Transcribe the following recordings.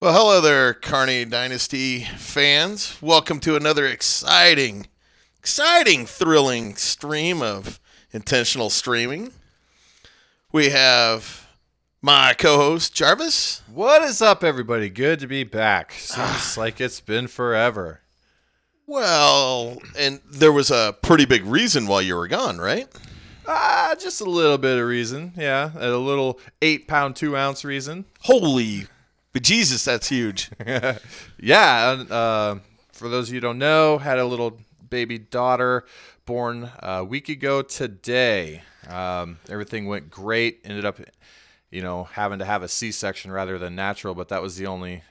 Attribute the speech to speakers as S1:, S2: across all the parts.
S1: Well, hello there, Carney Dynasty fans. Welcome to another exciting, thrilling stream of intentional streaming. We have my co-host Jarvis.
S2: What is up, everybody? Good to be back. Seems like it's been forever.
S1: Well, and there was a pretty big reason why you were gone, right?
S2: Just a little bit of reason. Yeah, a little 8-pound, 2-ounce reason.
S1: Holy bejesus, that's huge.
S2: Yeah, for those of you who don't know, had a little baby daughter born a week ago today. Everything went great. Ended up, having to have a C-section rather than natural, but that was the only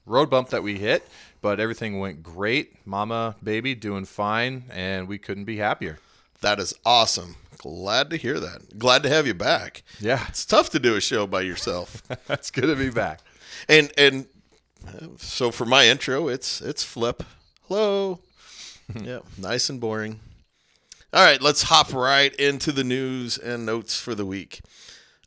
S2: road bump that we hit. But everything went great. Mama, baby, doing fine, and we couldn't be happier.
S1: That is awesome. Glad to hear that. Glad to have you back.
S2: Yeah.
S1: It's tough to do a show by yourself.
S2: It's good to be back.
S1: And so for my intro, it's Flip. Hello. Yeah, nice and boring. All right, let's hop right into the news and notes for the week.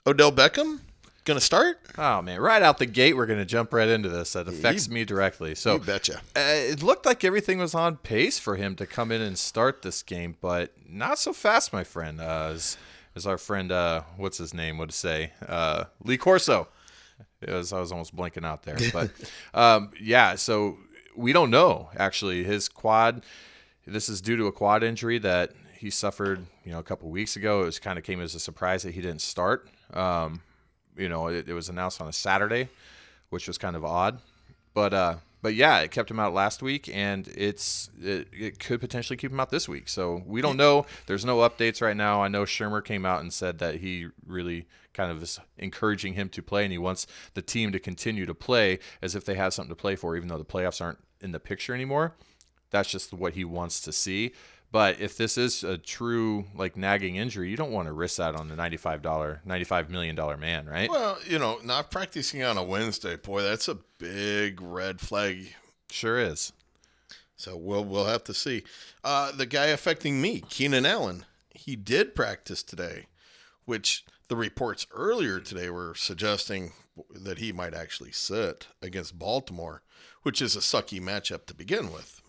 S1: Odell Beckham going to start?
S2: Oh, man. Right out the gate, we're going to jump right into this. That affects me directly. So
S1: you betcha.
S2: It looked like everything was on pace for him to come in and start this game, but not so fast, my friend. As our friend, what's his name, would say, Lee Corso. I was almost blanking out there. But, yeah, so we don't know, actually. His quad, this is due to a quad injury that he suffered, a couple weeks ago. It kind of came as a surprise that he didn't start. It was announced on a Saturday, which was kind of odd. But yeah, it kept him out last week, and it could potentially keep him out this week. So we don't know. There's no updates right now. I know Shermer came out and said that he really kind of is encouraging him to play, and he wants the team to continue to play as if they have something to play for, even though the playoffs aren't in the picture anymore. That's just what he wants to see. But if this is a true nagging injury, you don't want to risk that on the $95 million man, right?
S1: Well, not practicing on a Wednesday, boy, that's a big red flag.
S2: Sure is.
S1: So we'll have to see. The guy affecting me, Keenan Allen, he did practice today, which the reports earlier today were suggesting that he might actually sit against Baltimore, which is a sucky matchup to begin with.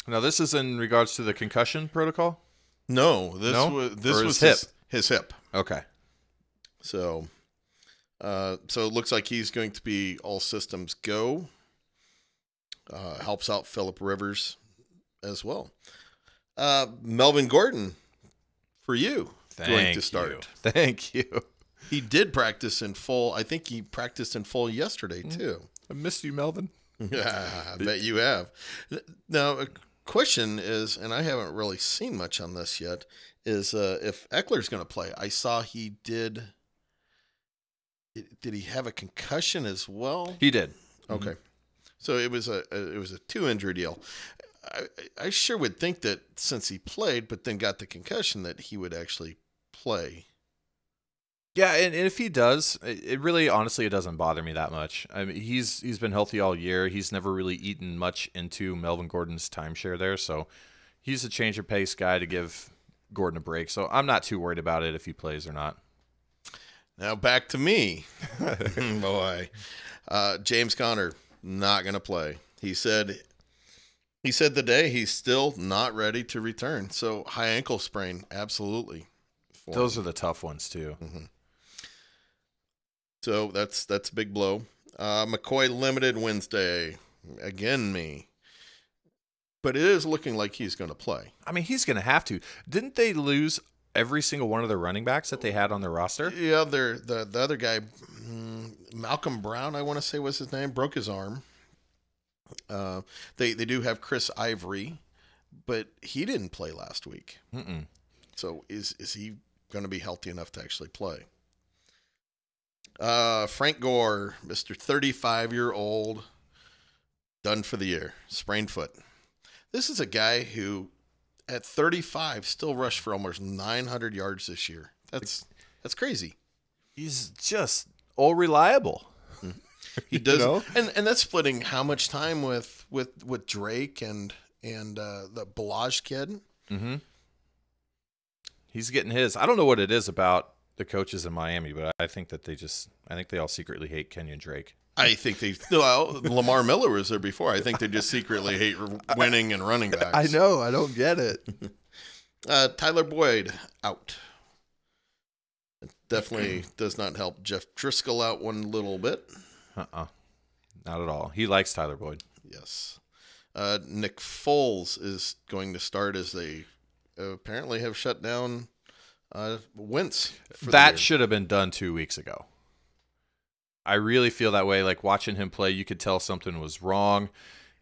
S2: Now, this is in regards to the concussion protocol?
S1: No, this was his hip.
S2: Okay.
S1: So it looks like he's going to be all systems go. Helps out Phillip Rivers as well. Melvin Gordon, for you, going to start.
S2: Thank you.
S1: He did practice in full. I think he practiced in full yesterday, too.
S2: I missed you, Melvin.
S1: Yeah, I bet you have. Now, question is, and I haven't really seen much on this yet, is if Eckler's going to play. I saw he did. Did he have a concussion as well?
S2: He did.
S1: Okay, so it was a 2-injury deal. I sure would think that since he played, but then got the concussion, that he would actually play.
S2: Yeah, and if he does, it really, honestly, it doesn't bother me that much. I mean, he's been healthy all year. He's never really eaten much into Melvin Gordon's timeshare there, so he's a change of pace guy to give Gordon a break. So I'm not too worried about it if he plays or not.
S1: Now back to me. Boy, James Conner not going to play. He said today he's still not ready to return. So high ankle sprain, absolutely.
S2: Those are the tough ones too.
S1: Mm-hmm. So that's a big blow. McCoy limited Wednesday. Again, me. But it is looking like he's going to play.
S2: I mean, he's going to have to. Didn't they lose every single one of their running backs that they had on their roster?
S1: Yeah, the other guy, Malcolm Brown, I want to say was his name, broke his arm. They do have Chris Ivory, but he didn't play last week.
S2: Mm-mm.
S1: So is he going to be healthy enough to actually play? Frank Gore, Mr. 35-year-old, done for the year, sprained foot. This is a guy who, at 35, still rushed for almost 900 yards this year. That's crazy.
S2: He's just all reliable.
S1: He does, and that's splitting how much time with Drake and the Balaj kid.
S2: Mm-hmm. He's getting his. I don't know what it is about the coaches in Miami, but I think that they all secretly hate Kenyon Drake.
S1: I think Lamar Miller was there before. I think they just secretly hate winning and running backs.
S2: I know. I don't get it.
S1: Tyler Boyd out. It definitely does not help Jeff Driscoll out one little bit.
S2: Not at all. He likes Tyler Boyd.
S1: Yes. Nick Foles is going to start as they apparently have shut down Wentz.
S2: That should have been done 2 weeks ago. I really feel that way. Like watching him play, you could tell something was wrong,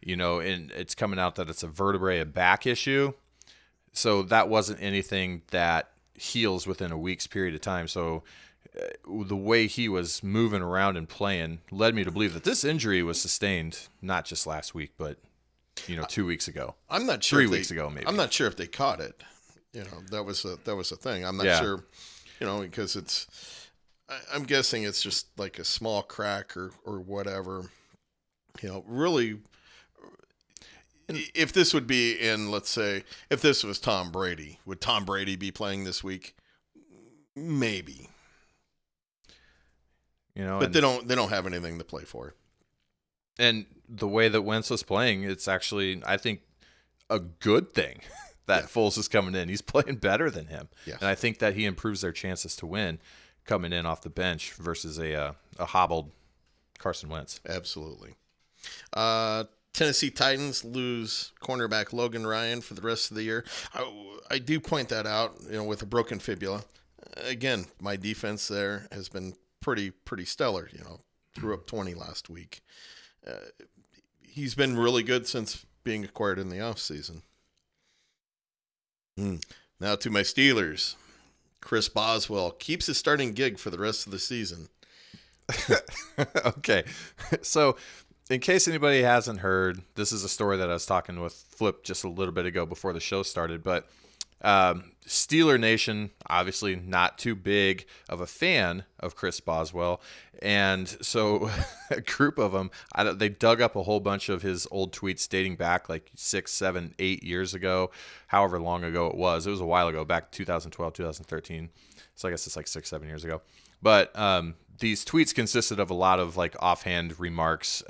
S2: and it's coming out that it's a vertebrae, a back issue. So that wasn't anything that heals within a week's period of time. So the way he was moving around and playing led me to believe that this injury was sustained not just last week, but 2 weeks ago.
S1: I'm not sure.
S2: 3 weeks ago, maybe.
S1: I'm not sure if they caught it. That was a thing. I'm not sure. Because it's. I'm guessing it's just like a small crack or whatever. Really, if this would be in, let's say, if this was Tom Brady, would Tom Brady be playing this week? Maybe. But they don't have anything to play for.
S2: And the way that Wentz was playing, it's actually, I think, a good thing that Foles is coming in. He's playing better than him.
S1: Yes.
S2: And I think that he improves their chances to win coming in off the bench versus a hobbled Carson Wentz.
S1: Absolutely. Tennessee Titans lose cornerback Logan Ryan for the rest of the year. I do point that out, with a broken fibula. Again, my defense there has been pretty stellar. Threw up 20 last week. He's been really good since being acquired in the offseason. Now to my Steelers. Chris Boswell keeps his starting gig for the rest of the season.
S2: Okay. So, in case anybody hasn't heard, this is a story that I was talking with Flip just a little bit ago before the show started. But Steeler Nation, obviously not too big of a fan of Chris Boswell. And so a group of them, they dug up a whole bunch of his old tweets dating back like 6, 7, 8 years ago, however long ago it was. It was a while ago, back 2012, 2013. So I guess it's like 6, 7 years ago. But these tweets consisted of a lot of like offhand remarks,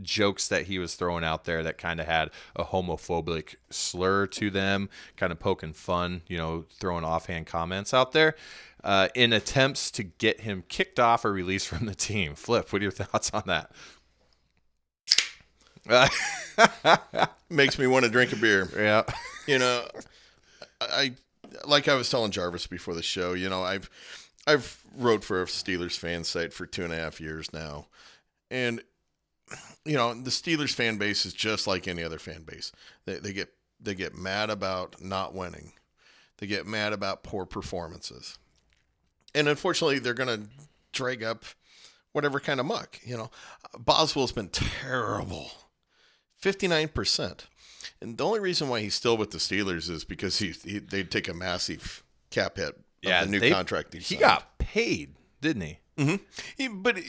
S2: jokes that he was throwing out there that kind of had a homophobic slur to them, kind of poking fun, throwing offhand comments out there in attempts to get him kicked off or released from the team. Flip, what are your thoughts on that?
S1: Makes me want to drink a beer.
S2: Yeah.
S1: I like I was telling Jarvis before the show, I've wrote for a Steelers fan site for 2.5 years now. And, the Steelers fan base is just like any other fan base. They get mad about not winning. They get mad about poor performances. And unfortunately, they're going to drag up whatever kind of muck. Boswell's been terrible. 59%. And the only reason why he's still with the Steelers is because they'd take a massive cap hit. The new contract
S2: he got paid, didn't he?
S1: Mm-hmm. But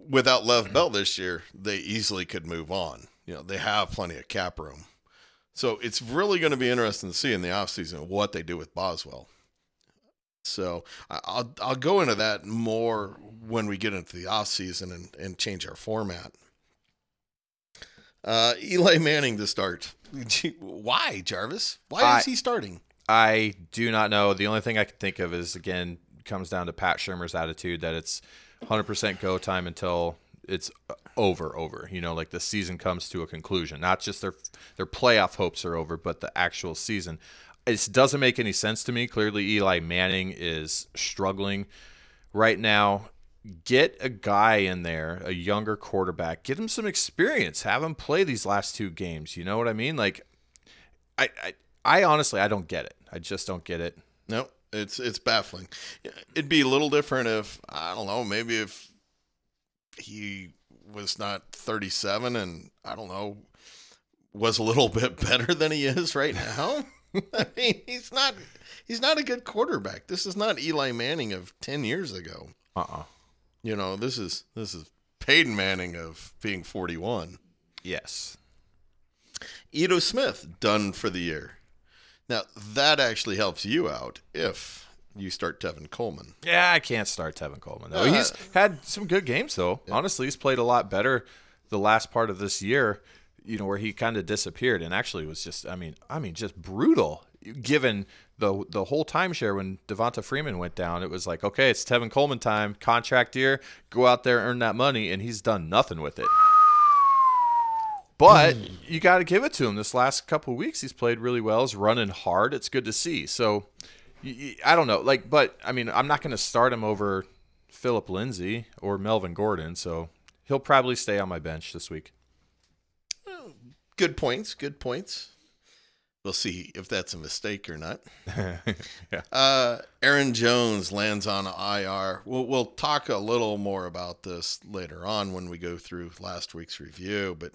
S1: without Lev Bell this year, they easily could move on. They have plenty of cap room. So it's really going to be interesting to see in the offseason what they do with Boswell. So I'll go into that more when we get into the offseason and change our format. Eli Manning to start. Why, Jarvis? Why is he starting?
S2: I do not know. The only thing I can think of is, again, comes down to Pat Shurmur's attitude that it's 100% go time until it's over. Like the season comes to a conclusion. Not just their playoff hopes are over, but the actual season. It doesn't make any sense to me. Clearly, Eli Manning is struggling right now. Get a guy in there, a younger quarterback. Get him some experience. Have him play these last 2 games. You know what I mean? Like, I honestly, I don't get it. I just don't get it.
S1: No, it's baffling. It'd be a little different if, I don't know, maybe if he was not 37 and, I don't know, was a little bit better than he is right now. I mean, he's not a good quarterback. This is not Eli Manning of 10 years ago. This is Peyton Manning of being 41.
S2: Yes.
S1: Ito Smith done for the year. Now, that actually helps you out if you start Tevin Coleman.
S2: Yeah, I can't start Tevin Coleman. No, he's had some good games though. Yeah. Honestly, he's played a lot better the last part of this year. Where he kind of disappeared and actually was just, I mean, just brutal. Given the whole timeshare when Devonta Freeman went down, it was like, okay, it's Tevin Coleman time, contract year, go out there, earn that money, and he's done nothing with it. But you got to give it to him. This last couple of weeks, he's played really well. He's running hard. It's good to see. So I don't know, but I mean, I'm not going to start him over Phillip Lindsay or Melvin Gordon, so he'll probably stay on my bench this week.
S1: Good points. Good points. We'll see if that's a mistake or not. Yeah. Aaron Jones lands on IR. We'll talk a little more about this later on when we go through last week's review, but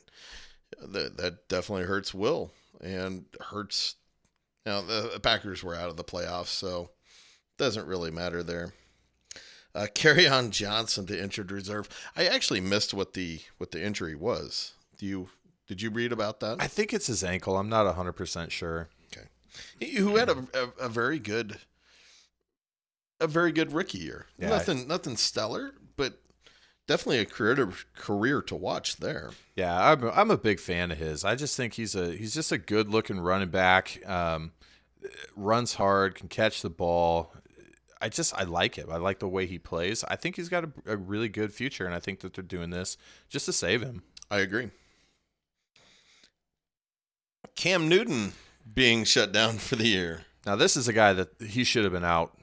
S1: that definitely hurts Will and hurts. The Packers were out of the playoffs, so it doesn't really matter there. Kerryon Johnson to injured reserve. I actually missed what the injury was. Did you read about that?
S2: I think it's his ankle. I'm not 100% sure.
S1: Okay. Who had a very good rookie year. Yeah. Nothing stellar, but definitely a career to watch there.
S2: Yeah, I'm a big fan of his. I just think he's just a good looking running back. Runs hard, can catch the ball. I like him. I like the way he plays. I think he's got a really good future, and I think that they're doing this just to save him.
S1: I agree. Cam Newton being shut down for the year.
S2: Now, this is a guy that he should have been out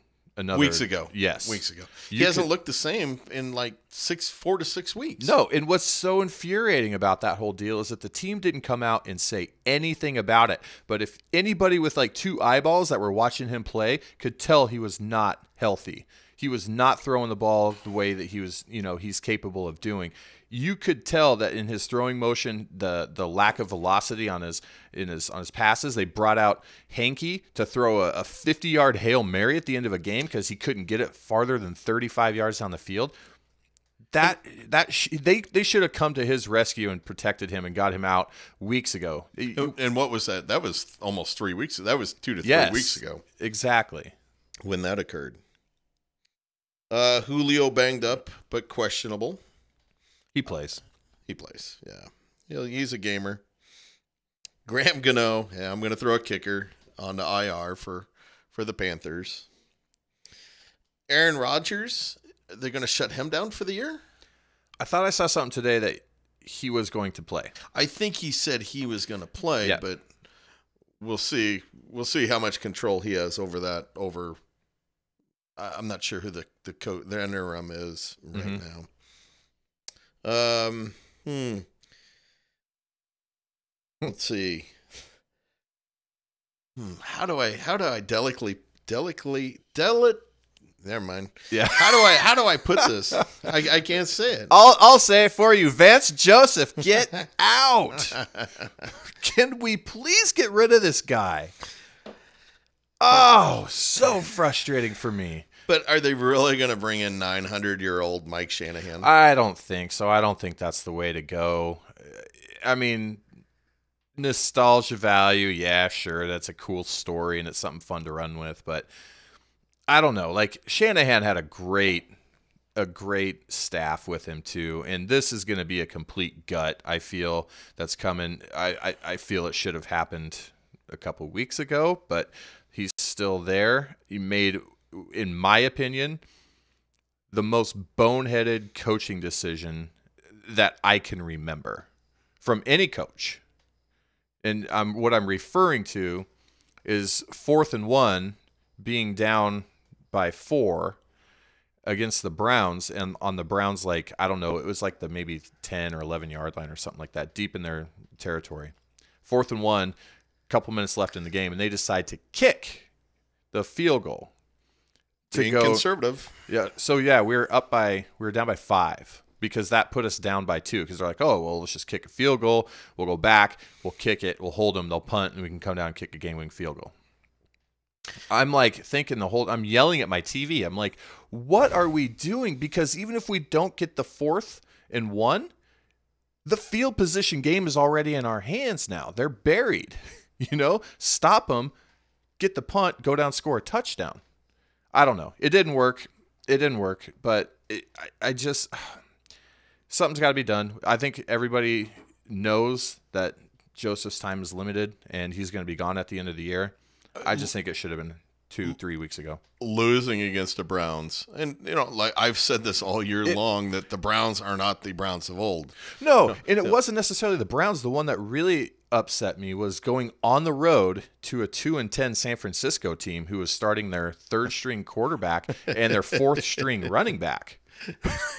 S1: weeks ago.
S2: Yes.
S1: Weeks ago. He hasn't looked the same in like 4 to 6 weeks.
S2: No, and what's so infuriating about that whole deal is that the team didn't come out and say anything about it. But if anybody with like 2 eyeballs that were watching him play could tell he was not healthy. He was not throwing the ball the way that he's capable of doing. You could tell that in his throwing motion, the lack of velocity on his passes. They brought out Hankey to throw a 50-yard Hail Mary at the end of a game because he couldn't get it farther than 35 yards down the field. They should have come to his rescue and protected him and got him out weeks ago.
S1: And what was that? That was almost 3 weeks. That was 2 to 3 weeks ago.
S2: Exactly.
S1: When that occurred. Julio banged up but questionable.
S2: He plays.
S1: Yeah. He's a gamer. Graham Gano. Yeah, I'm going to throw a kicker on the IR for the Panthers. Aaron Rodgers. They're going to shut him down for the year?
S2: I thought I saw something today that he was going to play.
S1: I think he said he was going to play, but we'll see. We'll see how much control he has over that. I'm not sure who the interim is right now. Let's see. How do I delicately never mind.
S2: Yeah.
S1: How do I put this? I can't say it.
S2: I'll say it for you. Vance Joseph, get out. Can we please get rid of this guy? Oh, so frustrating for me.
S1: But are they really going to bring in 900-year-old Mike Shanahan?
S2: I don't think so. I don't think that's the way to go. I mean, nostalgia value, yeah, sure, that's a cool story and it's something fun to run with. But I don't know. Like, Shanahan had a great staff with him too, and this is going to be a complete gut. I feel that's coming. I feel it should have happened a couple weeks ago, but he's still there. He made, in my opinion, the most boneheaded coaching decision that I can remember from any coach. And what I'm referring to is 4th and 1 being down by 4 against the Browns, and on the Browns, like, I don't know, it was like the maybe 10 or 11 yard line or something like that, deep in their territory. 4th and 1, couple minutes left in the game, and they decide to kick the field goal.
S1: Being conservative.
S2: Yeah. So yeah, we were down by 5 because that put us down by 2 because they're like, oh, well, let's just kick a field goal. We'll go back. We'll kick it. We'll hold them. They'll punt, and we can come down and kick a game-winning field goal. I'm like thinking I'm yelling at my TV. I'm like, what are we doing? Because even if we don't get the 4th and 1, the field position game is already in our hands now. They're buried. Stop them, get the punt, go down, score a touchdown. I don't know. It didn't work. But I just something's got to be done. I think everybody knows that Joseph's time is limited, and he's going to be gone at the end of the year. I just think it should have been 2-3 weeks ago.
S1: Losing against the Browns, and like I've said this all year long, that the Browns are not the Browns of old.
S2: No, and it wasn't necessarily the Browns. The one that really upset me was going on the road to a 2-10 San Francisco team who was starting their third-string quarterback and their fourth-string running back.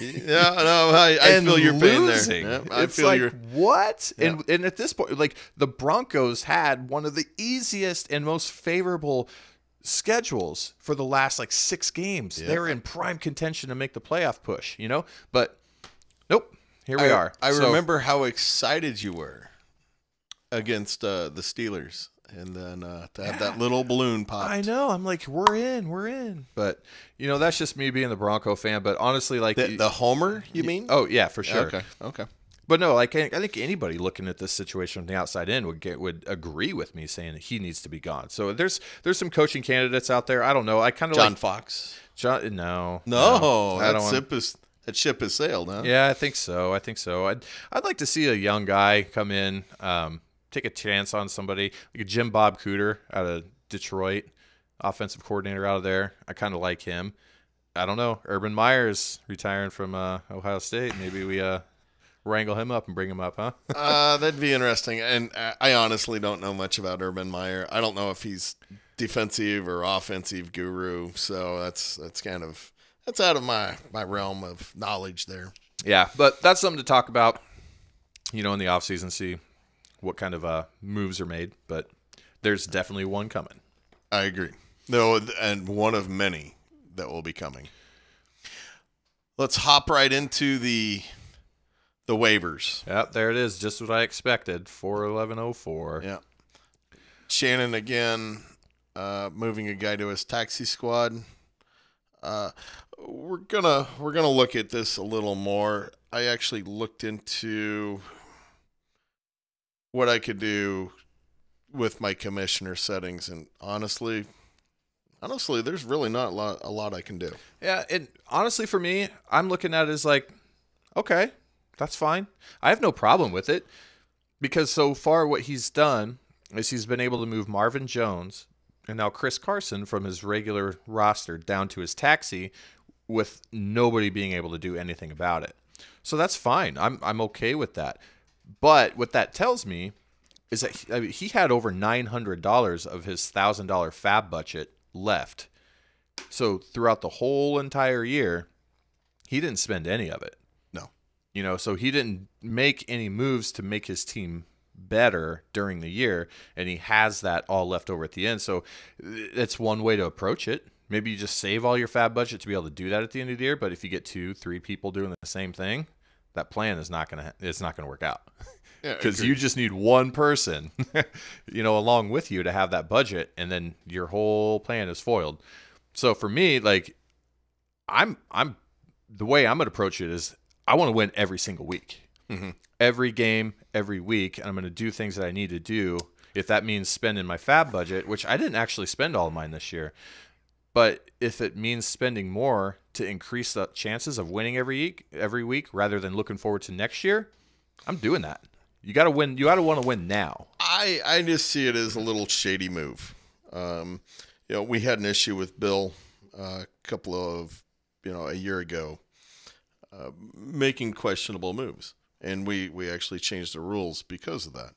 S1: Yeah, no, I feel your pain there. Yeah, I
S2: it's
S1: feel
S2: like,
S1: your
S2: what?
S1: Yeah.
S2: And at this point, like the Broncos had one of the easiest and most favorable schedules for the last 6 games.
S1: Yeah.
S2: They were in prime contention to make the playoff push, But nope, here we are.
S1: I remember how excited you were against the Steelers, and then to have that little balloon pop.
S2: I know. I'm like, we're in. But that's just me being the Bronco fan. But honestly,
S1: The homer, you mean?
S2: Oh yeah, for sure.
S1: Okay.
S2: But no, I think anybody looking at this situation from the outside in would agree with me saying that he needs to be gone. So there's some coaching candidates out there. I don't know. I kind of
S1: John Fox.
S2: No,
S1: I don't. That ship has sailed, huh?
S2: Yeah, I think so. I'd like to see a young guy come in, take a chance on somebody like a Jim Bob Cooter out of Detroit, offensive coordinator out of there. I kind of like him. I don't know. Urban Meyer's retiring from Ohio State. Maybe we wrangle him up and bring him up, huh?
S1: That'd be interesting. And I honestly don't know much about Urban Meyer. I don't know if he's defensive or offensive guru. So that's out of my realm of knowledge there.
S2: Yeah, but that's something to talk about, in the offseason, see what kind of moves are made. But there's definitely one coming.
S1: I agree. No, and one of many that will be coming. Let's hop right into the waivers.
S2: Yep, there it is. Just what I expected. 4-11-04.
S1: Yeah. Shannon again, moving a guy to his taxi squad. We're gonna look at this a little more. I actually looked into what I could do with my commissioner settings, and honestly, there's really not a lot I can do.
S2: Yeah, and honestly, for me, I'm looking at it as okay, that's fine. I have no problem with it because so far what he's done is he's been able to move Marvin Jones and now Chris Carson from his regular roster down to his taxi with nobody being able to do anything about it. So that's fine. I'm okay with that. But what that tells me is that he had over $900 of his $1,000 fab budget left. So throughout the whole entire year, he didn't spend any of it.
S1: No.
S2: So he didn't make any moves to make his team better during the year, and he has that all left over at the end. So it's one way to approach it. Maybe you just save all your fab budget to be able to do that at the end of the year, but if you get 2-3 people doing the same thing, that plan is not going to work out. Because you just need one person, along with you to have that budget, and then your whole plan is foiled. So for me, I'm the way I'm going to approach it is I want to win every single week, every game, every week, and I'm going to do things that I need to do. If that means spending my fab budget, which I didn't actually spend all of mine this year, but if it means spending more to increase the chances of winning every week, rather than looking forward to next year, I'm doing that. You got to win. You got to want to win now.
S1: I just see it as a little shady move. We had an issue with Bill a year ago, making questionable moves, and we actually changed the rules because of that.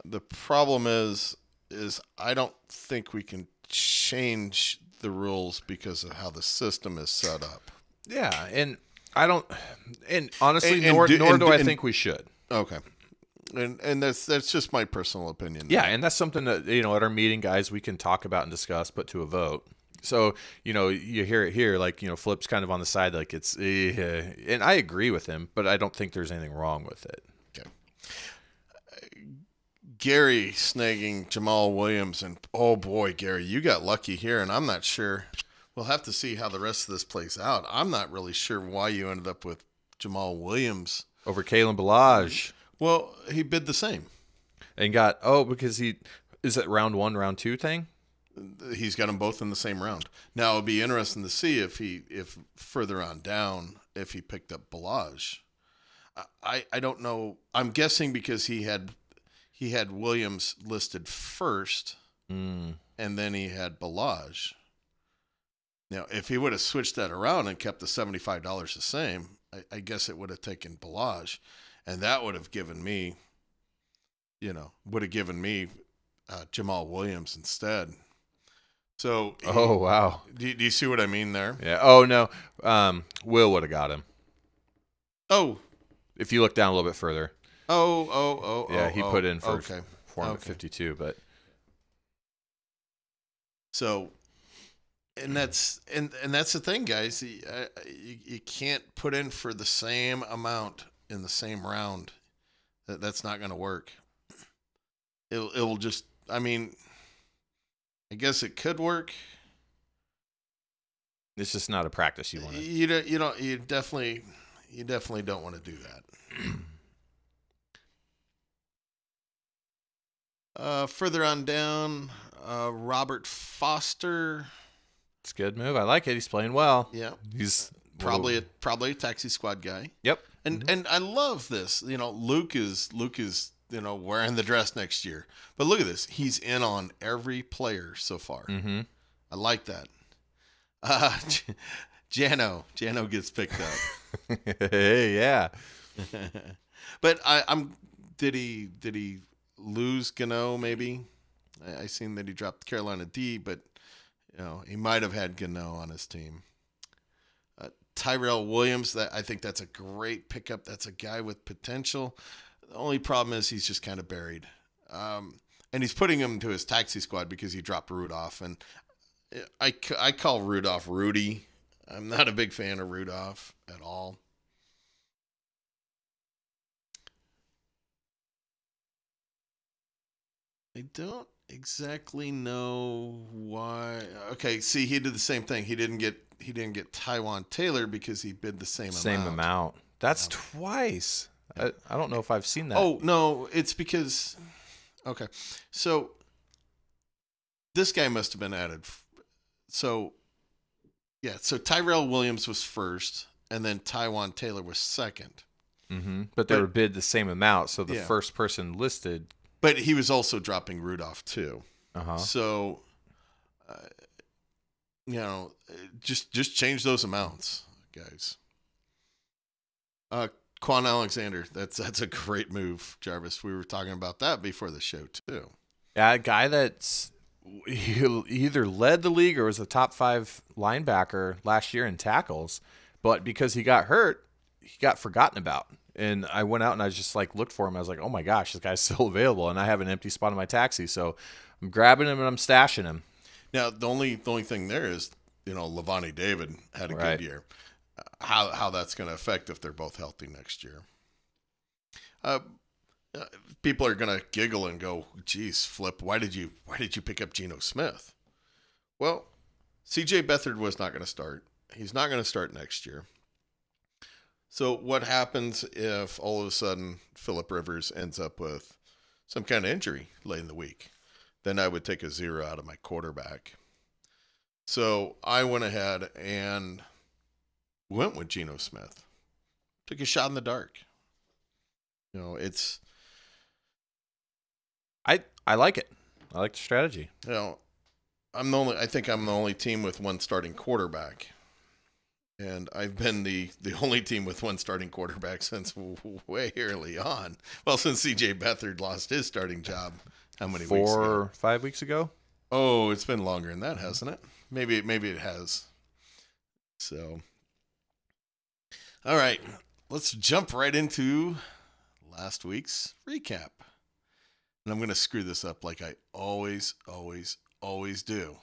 S1: The problem is I don't think we can change the rules because of how the system is set up.
S2: Yeah, and I don't, and honestly, nor do I think we should.
S1: Okay. And that's just my personal opinion.
S2: Yeah, and that's something that, at our meeting, guys, we can talk about and discuss, put to a vote. So, you hear it here, Flip's kind of on the side, it's, and I agree with him, but I don't think there's anything wrong with it.
S1: Okay. Gary snagging Jamal Williams, and oh boy, Gary, you got lucky here, and I'm not sure. We'll have to see how the rest of this plays out. I'm not really sure why you ended up with Jamal Williams
S2: over Kalen Ballage.
S1: Well, he bid the same.
S2: And because is it round 1, round 2 thing?
S1: He's got them both in the same round. Now it'll be interesting to see if further on down if he picked up Balaj. I don't know. I'm guessing because he had Williams listed first, and then he had Balaj. Now, if he would have switched that around and kept the $75 the same, I guess it would have taken Balaj, and that would have given me, Jamal Williams instead. So,
S2: oh wow,
S1: do you see what I mean there?
S2: Yeah. Oh no, Will would have got him.
S1: Oh,
S2: if you look down a little bit further.
S1: Yeah,
S2: he put in for
S1: okay.
S2: 452, but
S1: so, and that's the thing, guys. You can't put in for the same amount in the same round. That's not going to work. It'll just. I mean, I guess it could work.
S2: It's just not a practice you want to.
S1: You definitely don't want to do that. Further on down, Robert Foster.
S2: It's a good move. I like it. He's playing well.
S1: Yeah,
S2: he's
S1: probably a taxi squad guy.
S2: Yep.
S1: And I love this. Luke is wearing the dress next year. But look at this. He's in on every player so far.
S2: Mm-hmm.
S1: I like that. Jano gets picked up.
S2: Hey, yeah.
S1: But did he lose Gano maybe? I seen that he dropped Carolina D, but he might have had Gano on his team. Tyrell Williams, I think that's a great pickup. That's a guy with potential. The only problem is he's just kind of buried. And he's putting him to his taxi squad because he dropped Rudolph. And I call Rudolph Rudy. I'm not a big fan of Rudolph at all. I don't exactly know why. Okay, see, he did the same thing. He didn't get Taiwan Taylor because he bid the same
S2: amount. That's twice. I don't know if I've seen that.
S1: Oh, no, it's because okay. So this guy must have been added. So Tyrell Williams was first and then Taiwan Taylor was second.
S2: Mm-hmm. But they were bid the same amount, so the first person listed.
S1: But he was also dropping Rudolph too.
S2: Uh-huh.
S1: So just change those amounts, guys. Quan Alexander, that's a great move, Jarvis. We were talking about that before the show too.
S2: Yeah, a guy that's he either led the league or was a top 5 linebacker last year in tackles, but because he got hurt, he got forgotten about. And I went out and I just looked for him. I was like, oh my gosh, this guy's still available, and I have an empty spot in my taxi, so I'm grabbing him and I'm stashing him. Now
S1: the only thing there is, Levani David had a good year. How that's going to affect if they're both healthy next year. People are going to giggle and go, geez, Flip, why did you pick up Geno Smith? Well, CJ Beathard was not going to start. He's not going to start next year. So what happens if all of a sudden Phillip Rivers ends up with some kind of injury late in the week? Then I would take a 0 out of my quarterback. So I went ahead and went with Geno Smith. Took a shot in the dark. It's...
S2: I like it. I like the strategy.
S1: I think I'm the only team with one starting quarterback. And I've been the only team with one starting quarterback since way early on. Well, since C.J. Beathard lost his starting job, how many weeks ago?
S2: 4 or 5 weeks ago?
S1: Oh, it's been longer than that, hasn't it? Maybe it has. So, all right, let's jump right into last week's recap. And I'm going to screw this up like I always do.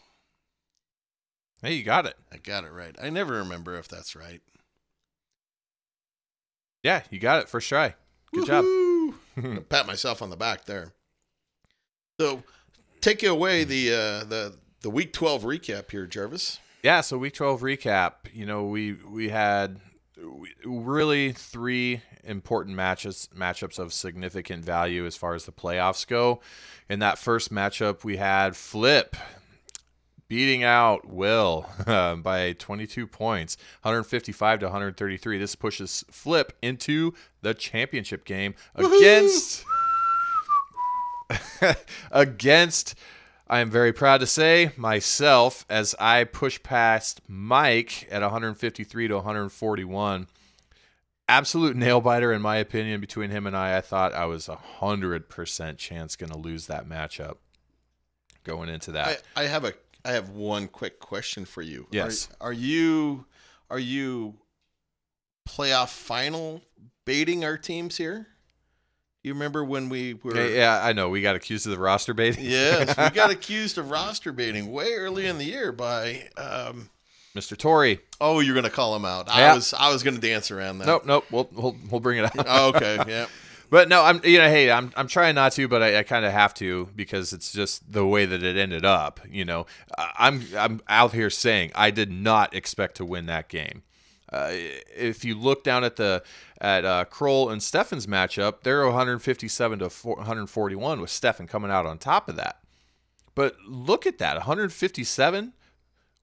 S2: Hey, you got it.
S1: I got it right. I never remember if that's right.
S2: Yeah, you got it first try. Good job.
S1: Pat myself on the back there. So, take it away the Week 12 recap here, Jarvis.
S2: Yeah, so Week 12 recap. We had really 3 important matchups of significant value as far as the playoffs go. In that first matchup, we had Flip beating out Will by 22 points, 155 to 133. This pushes Flip into the championship game against I am very proud to say myself, as I push past Mike at 153 to 141. Absolute nail biter in my opinion between him and I. I thought I was 100% chance going to lose that matchup going into that.
S1: I have one quick question for you.
S2: Yes.
S1: Are you playoff final baiting our teams here? You remember when we were?
S2: Yeah, I know. We got accused of the roster baiting.
S1: Yes, we got accused of roster baiting way early in the year by
S2: Mr. Torrey.
S1: Oh, you're gonna call him out.
S2: Yeah.
S1: I was gonna dance around that.
S2: Nope. We'll bring it up.
S1: Oh, okay, yeah.
S2: But no, I'm trying not to, but I kind of have to because it's just the way that it ended up. I'm out here saying I did not expect to win that game. If you look down at Kroll and Steffen's matchup, they're 157 to 141 with Steffen coming out on top of that. But look at that, 157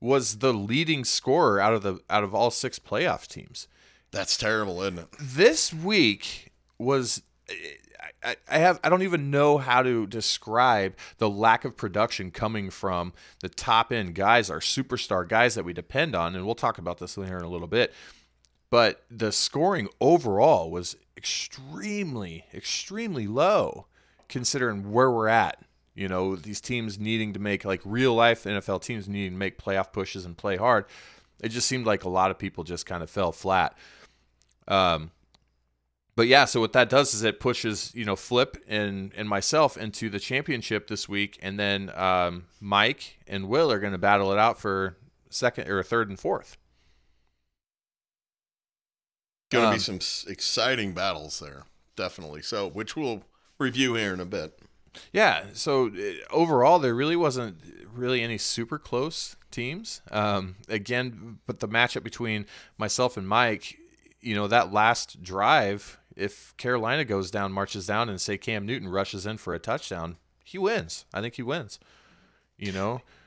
S2: was the leading scorer out of all 6 playoff teams.
S1: That's terrible, isn't it?
S2: This week was. I don't even know how to describe the lack of production coming from the top end guys, our superstar guys that we depend on, and we'll talk about this here in a little bit. But the scoring overall was extremely, extremely low considering where we're at. These teams needing to make, like real life NFL teams needing to make playoff pushes and play hard. It just seemed like a lot of people just kind of fell flat. But yeah, so what that does is it pushes, Flip and myself into the championship this week, and then Mike and Will are going to battle it out for second or third and fourth.
S1: Going to be some exciting battles there, definitely. So, which we'll review here in a bit.
S2: Yeah. So overall, there really wasn't really any super close teams. Again, but the matchup between myself and Mike, that last drive. If Carolina goes down, marches down, and say Cam Newton rushes in for a touchdown, he wins. I think he wins.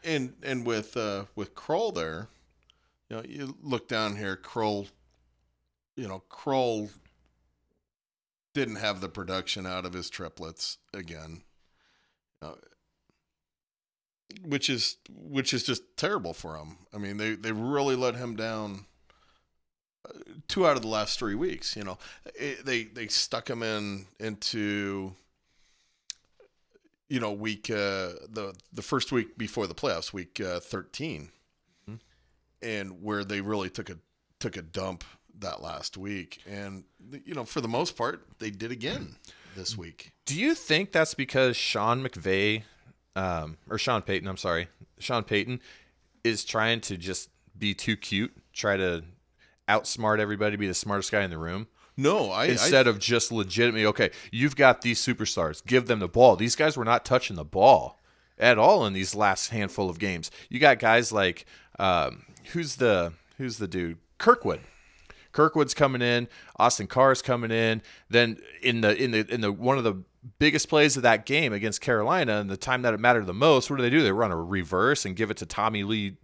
S1: And with Kroll there, you look down here, Kroll didn't have the production out of his triplets again, which is just terrible for him. I mean, they really let him down. 2 out of the last 3 weeks, they stuck him into week the first week before the playoffs, week 13, and where they really took a dump that last week, and for the most part they did again this week.
S2: Do you think that's because Sean Payton is trying to just be too cute, try to outsmart everybody, be the smartest guy in the room?
S1: No,
S2: instead of just legitimately, okay, you've got these superstars, give them the ball. These guys were not touching the ball at all in these last handful of games. You got guys like who's the dude? Kirkwood's coming in, Austin Carr's coming in. Then in the one of the biggest plays of that game against Carolina, and the time that it mattered the most, what do? They run a reverse and give it to Tommy Lee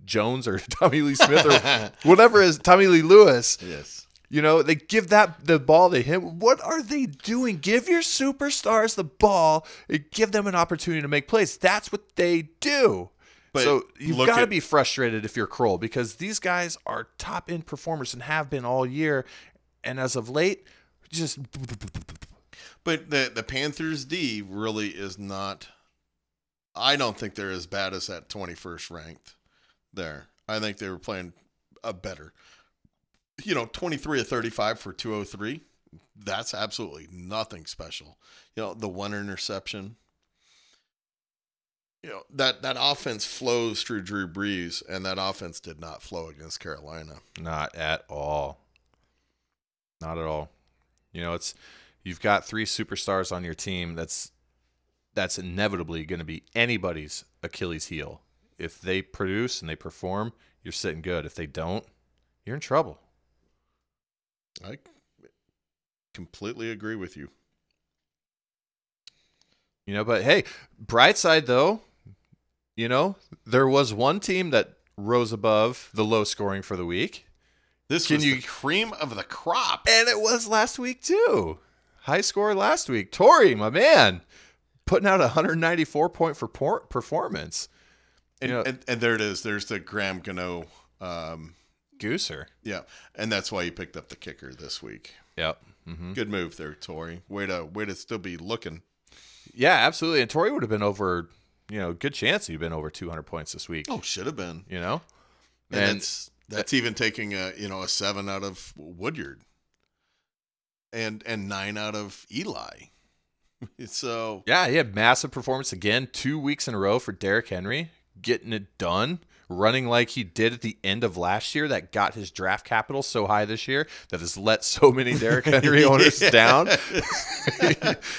S2: Jones or Tommy Lee Smith or whatever is Tommy Lee Lewis.
S1: Yes.
S2: They give the ball to him. What are they doing? Give your superstars the ball and give them an opportunity to make plays. That's what they do. But so you've got to be frustrated if you're Kroll, because these guys are top end performers and have been all year. And as of late, just.
S1: But the Panthers D really is not. I don't think they're as bad as that 21st ranked. There, I think they were playing a better, 23 of 35 for 203. That's absolutely nothing special. The one interception. That offense flows through Drew Brees, and that offense did not flow against Carolina.
S2: Not at all. Not at all. You've got 3 superstars on your team. That's inevitably going to be anybody's Achilles heel. If they produce and they perform, you're sitting good. If they don't, you're in trouble.
S1: I completely agree with you.
S2: But hey, bright side though, You know, there was one team that rose above the low scoring for the week.
S1: This was the cream of the crop.
S2: And it was last week, too. High score last week. Tori, my man, putting out a 194-point performance.
S1: And there it is. There's the Graham Gano.
S2: Gooser.
S1: Yeah, and that's why he picked up the kicker this week.
S2: Yep. Mm-hmm.
S1: Good move there, Tori. Way to still be looking.
S2: Yeah, absolutely. And Tori would have been over, good chance he'd been over 200 points this week.
S1: Oh, should have been.
S2: And
S1: that's even taking a 7 out of Woodyard and 9 out of Eli. So
S2: yeah, he had massive performance again, 2 weeks in a row for Derrick Henry, getting it done, running like he did at the end of last year. That got his draft capital so high this year that has let so many Derrick Henry owners down.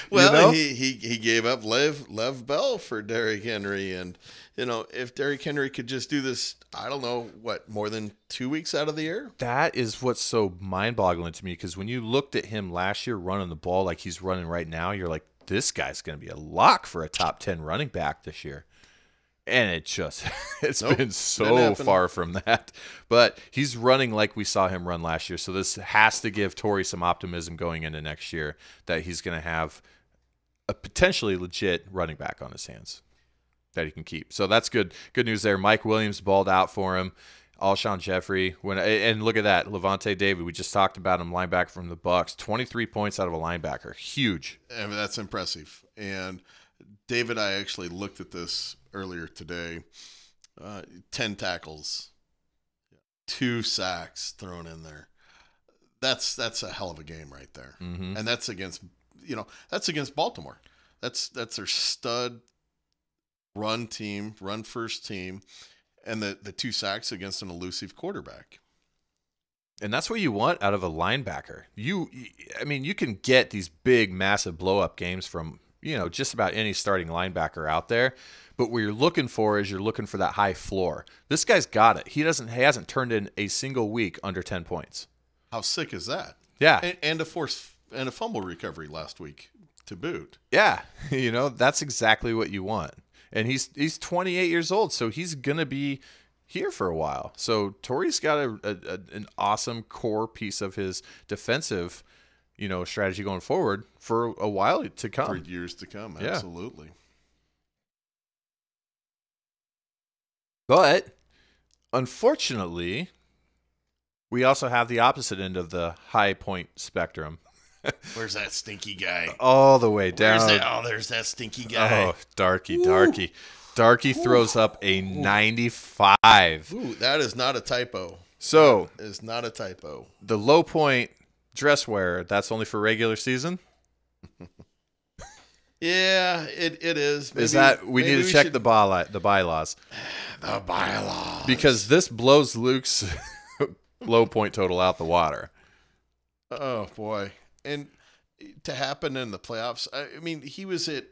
S1: Well, he gave up Lev Bell for Derrick Henry, and if Derrick Henry could just do this, I don't know more than 2 weeks out of the year.
S2: That is what's so mind-boggling to me, because when you looked at him last year running the ball like he's running right now, you're like, this guy's going to be a lock for a top 10 running back this year. And it's been so far from that. But he's running like we saw him run last year. So this has to give Tori some optimism going into next year that he's going to have a potentially legit running back on his hands that he can keep. So that's good news there. Mike Williams balled out for him. Alshon Jeffrey. And look at that. Levante David, we just talked about him, linebacker from the Bucs. 23 points out of a linebacker. Huge.
S1: I mean, that's impressive. And David, I actually looked at this earlier today. 10 tackles, 2 sacks thrown in there. That's a hell of a game right there.
S2: Mm-hmm.
S1: And that's against Baltimore. That's their stud run first team, and the 2 sacks against an elusive quarterback.
S2: And that's what you want out of a linebacker. You can get these big, massive blow-up games from just about any starting linebacker out there. But what you're looking for is that high floor. This guy's got it. He hasn't turned in a single week under 10 points.
S1: How sick is that?
S2: Yeah.
S1: And a fumble recovery last week to boot.
S2: Yeah. That's exactly what you want. And he's 28 years old, so he's going to be here for a while. So Tori's got an awesome core piece of his defensive strategy going forward for a while to come.
S1: For years to come,
S2: yeah.
S1: Absolutely.
S2: But unfortunately, we also have the opposite end of the high point spectrum.
S1: Where's that stinky guy?
S2: All the way down.
S1: There's that stinky guy.
S2: Oh, Darky. Darky throws up a 95.
S1: Ooh, that is not a typo.
S2: So,
S1: that is not a typo.
S2: The low point dress wear, that's only for regular season?
S1: Yeah, it is.
S2: Is that we need to check the bylaws?
S1: The bylaws.
S2: Because this blows Luke's low point total out the water.
S1: Oh boy. And to happen in the playoffs, I mean, he was at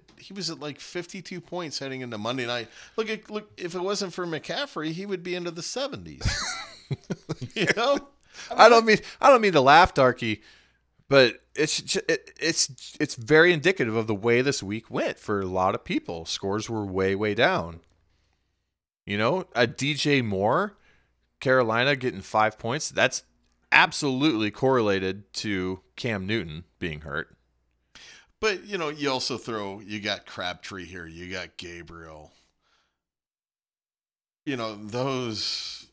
S1: like 52 points heading into Monday night. Look, if it wasn't for McCaffrey, he would be into the 70s.
S2: I don't mean to laugh, Darky, but it's very indicative of the way this week went for a lot of people. Scores were way, way down. A DJ Moore, Carolina getting 5 points. That's absolutely correlated to Cam Newton being hurt.
S1: But, you also you got Crabtree here. You got Gabriel. Those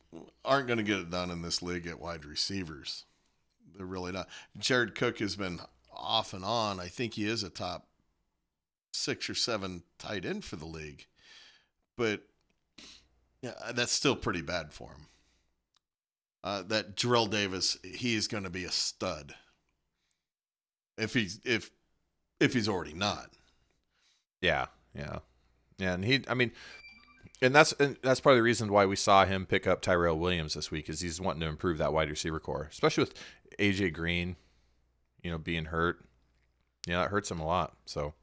S1: aren't going to get it done in this league at wide receivers. They're really not. Jared Cook has been off and on. I think he is a top 6 or 7 tight end for the league. But yeah, that's still pretty bad for him. That Jarrell Davis, he is going to be a stud. If he's already not.
S2: Yeah. And that's probably the reason why we saw him pick up Tyrell Williams this week, is he's wanting to improve that wide receiver core, especially with AJ Green, being hurt. Yeah, that hurts him a lot. So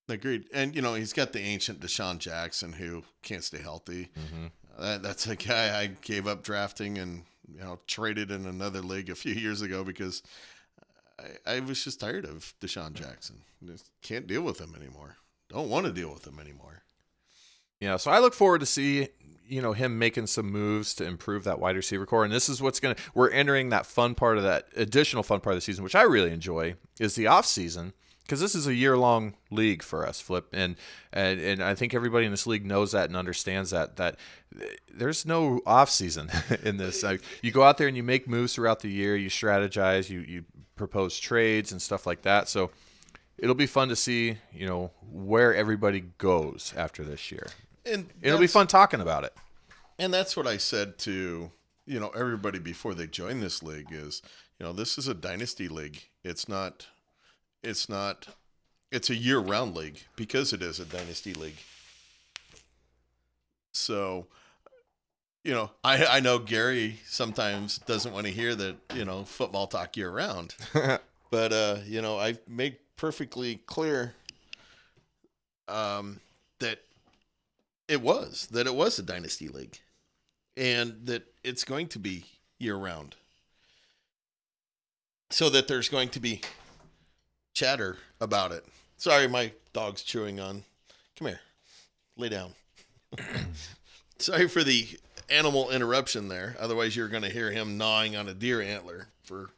S1: agreed. And he's got the ancient Deshaun Jackson who can't stay healthy.
S2: Mm-hmm.
S1: That's a guy I gave up drafting and traded in another league a few years ago because I was just tired of Deshaun Jackson. Just can't deal with him anymore. Don't want to deal with him anymore.
S2: Yeah, so I look forward to see him making some moves to improve that wide receiver core, and this is we're entering that additional fun part of the season, which I really enjoy, is the off season, because this is a year-long league for us, Flip, and I think everybody in this league knows that and understands that there's no off season in this. You go out there and you make moves throughout the year, you strategize, you propose trades and stuff like that. So it'll be fun to see where everybody goes after this year.
S1: And
S2: it'll be fun talking about it.
S1: And that's what I said to, everybody before they join this league is, this is a dynasty league. It's a year-round league because it is a dynasty league. So, I know Gary sometimes doesn't want to hear that, football talk year-round. But, I've made perfectly clear that it was a dynasty league and that it's going to be year-round. So that there's going to be chatter about it. Sorry, my dog's chewing on. Come here. Lay down. Sorry for the animal interruption there. Otherwise, you're going to hear him gnawing on a deer antler for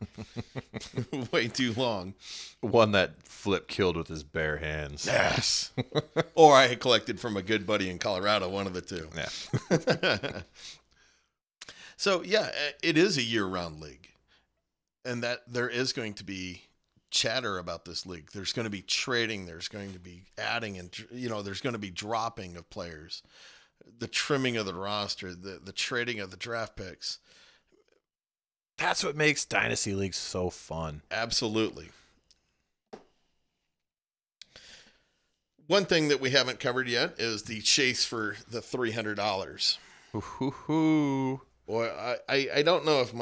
S1: way too long.
S2: One that Flip killed with his bare hands.
S1: Yes. Or I had collected from a good buddy in Colorado, one of the two.
S2: Yeah.
S1: So, yeah, it is a year-round league. And that there is going to be chatter about this league. There's going to be trading. There's going to be adding, and there's going to be dropping of players, the trimming of the roster, the trading of the draft picks.
S2: That's what makes dynasty leagues so fun.
S1: Absolutely. One thing that we haven't covered yet is the chase for the $300.
S2: Ooh.
S1: Boy, I don't know if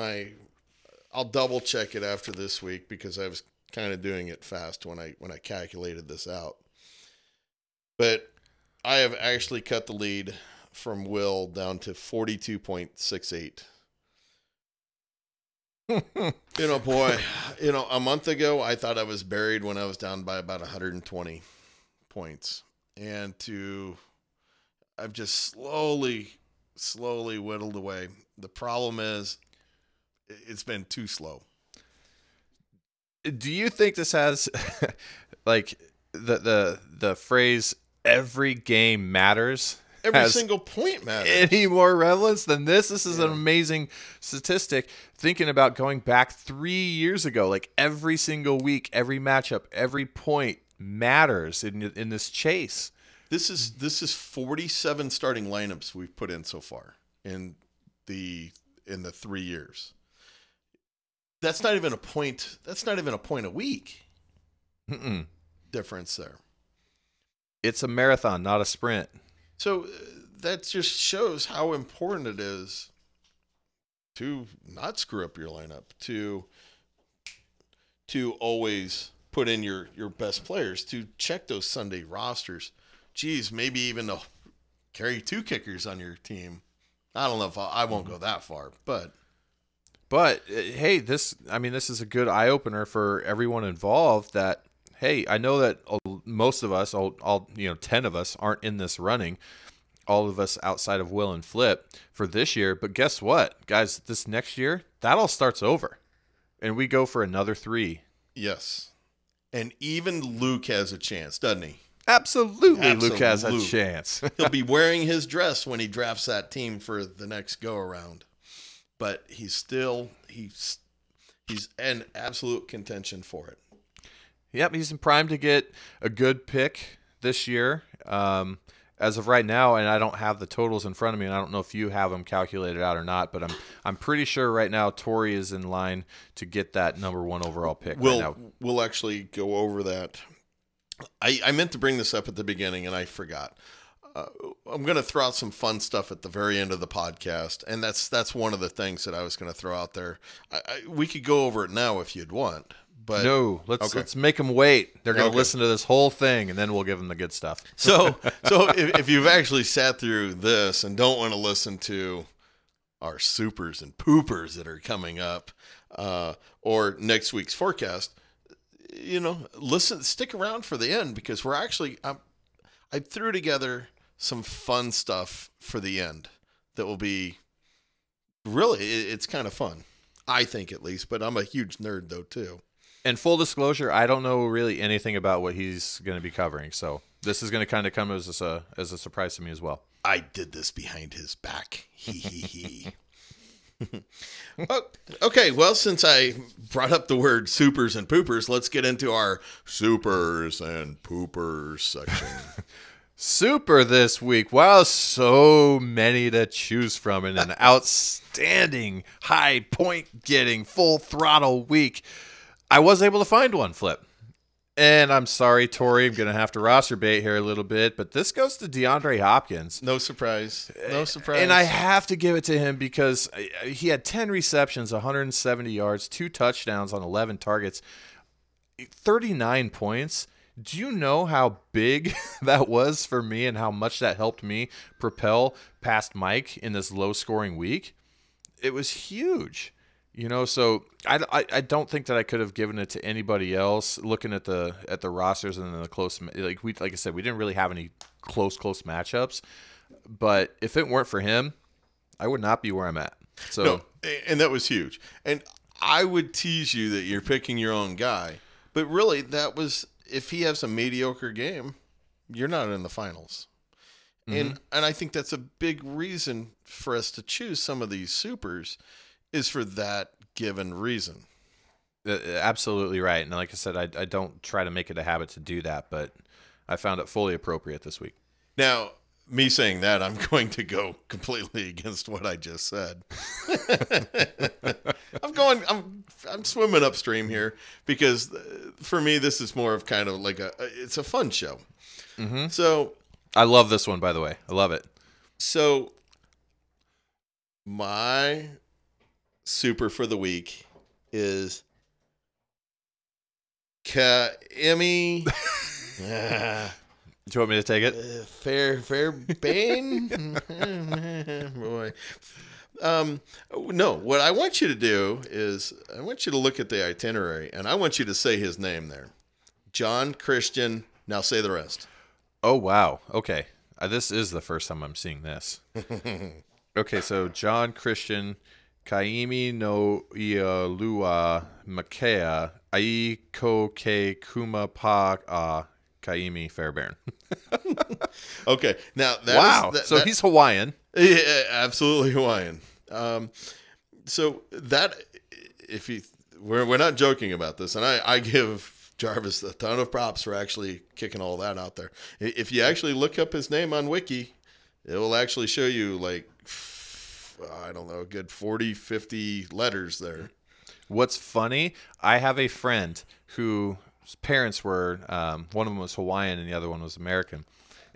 S1: I'll double check it after this week because I was kind of doing it fast when I calculated this out. But I have actually cut the lead from Will down to 42.68. Boy, a month ago I thought I was buried when I was down by about 120 points. And I've just slowly whittled away. The problem is it's been too slow.
S2: Do you think this has like the phrase "every game matters"?
S1: Every single point matters.
S2: Any more relevance than this? This is an amazing statistic. Thinking about going back 3 years ago, like every single week, every matchup, every point matters in this chase.
S1: This is 47 starting lineups we've put in so far in the 3 years. That's not even a point. That's not even a point a week. Difference there.
S2: It's a marathon, not a sprint.
S1: So that just shows how important it is to not screw up your lineup, to always put in your best players, to check those Sunday rosters. Geez, maybe even to carry 2 kickers on your team. I don't know if I won't go that far, but
S2: hey, this is a good eye opener for everyone involved. That hey, I know that most of us, all 10 of us, aren't in this running. All of us outside of Will and Flip for this year. But guess what, guys? This next year, that all starts over, and we go for another 3.
S1: Yes, and even Luke has a chance, doesn't he?
S2: Absolutely. Luke has a chance.
S1: He'll be wearing his dress when he drafts that team for the next go around. But he's in absolute contention for it.
S2: Yep, he's in prime to get a good pick this year. As of right now, and I don't have the totals in front of me, and I don't know if you have them calculated out or not, but I'm pretty sure right now Torrey is in line to get that number 1 overall pick.
S1: We'll actually go over that. I meant to bring this up at the beginning, and I forgot. I'm going to throw out some fun stuff at the very end of the podcast, and that's one of the things that I was going to throw out there. We could go over it now if you'd want. But
S2: no, let's make them wait. They're going to listen to this whole thing, and then we'll give them the good stuff.
S1: So if you've actually sat through this and don't want to listen to our supers and poopers that are coming up, or next week's forecast, stick around for the end because we're actually I threw together some fun stuff for the end that will be really, it's kind of fun. I think at least, but I'm a huge nerd though too.
S2: And full disclosure, I don't know really anything about what he's going to be covering, so this is going to kind of come as a surprise to me as well.
S1: I did this behind his back. He. Okay, well, since I brought up the word supers and poopers, let's get into our supers and poopers section.
S2: Super this week. Wow, so many to choose from in an outstanding, high point getting, full throttle week. I was able to find one, Flip. And I'm sorry, Tori, I'm going to have to roster bait here a little bit, but this goes to DeAndre Hopkins.
S1: No surprise. No surprise.
S2: And I have to give it to him because he had 10 receptions, 170 yards, 2 touchdowns on 11 targets, 39 points. Do you know how big that was for me and how much that helped me propel past Mike in this low-scoring week? It was huge. So I don't think that I could have given it to anybody else. Looking at the rosters and the close, like I said, we didn't really have any close matchups. But if it weren't for him, I would not be where I'm at. So,
S1: no, and that was huge. And I would tease you that you're picking your own guy, but really that was, if he has a mediocre game, you're not in the finals. Mm-hmm. And I think that's a big reason for us to choose some of these supers. Is for that given reason.
S2: Absolutely right. And like I said, I don't try to make it a habit to do that, but I found it fully appropriate this week.
S1: Now, me saying that, I'm going to go completely against what I just said. I'm swimming upstream here because for me, this is more of kind of like it's a fun show.
S2: Mm-hmm.
S1: So
S2: I love this one, by the way. I love it.
S1: So my super for the week is Kaimi.
S2: Do you want me to take it?
S1: Fairbairn. Boy. No, what I want you to do is I want you to look at the itinerary and I want you to say his name there. John Christian. Now say the rest.
S2: Oh, wow. Okay. This is the first time I'm seeing this. Okay, so John Christian, Kaimi no Ialua Makea, Aiko Ke Kuma Pa Kaimi Fairbairn.
S1: Okay, now
S2: so he's Hawaiian.
S1: Yeah, absolutely Hawaiian. So that we're not joking about this, and I give Jarvis a ton of props for actually kicking all that out there. If you actually look up his name on Wiki, it will actually show you like, I don't know, a good 40, 50 letters there.
S2: What's funny, I have a friend whose parents were, one of them was Hawaiian and the other one was American.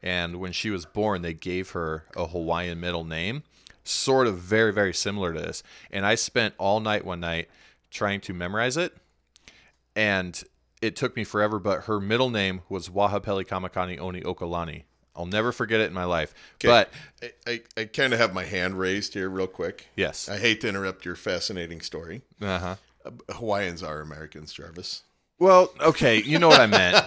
S2: And when she was born, they gave her a Hawaiian middle name, sort of very, very similar to this. And I spent all night one night trying to memorize it. And it took me forever, but her middle name was Wahapeli Kamakani Oni Okalani. I'll never forget it in my life.
S1: Okay. But I kind of have my hand raised here real quick.
S2: Yes.
S1: I hate to interrupt your fascinating story.
S2: Uh-huh.
S1: Hawaiians are Americans, Jarvis.
S2: Well, okay, you know what I meant.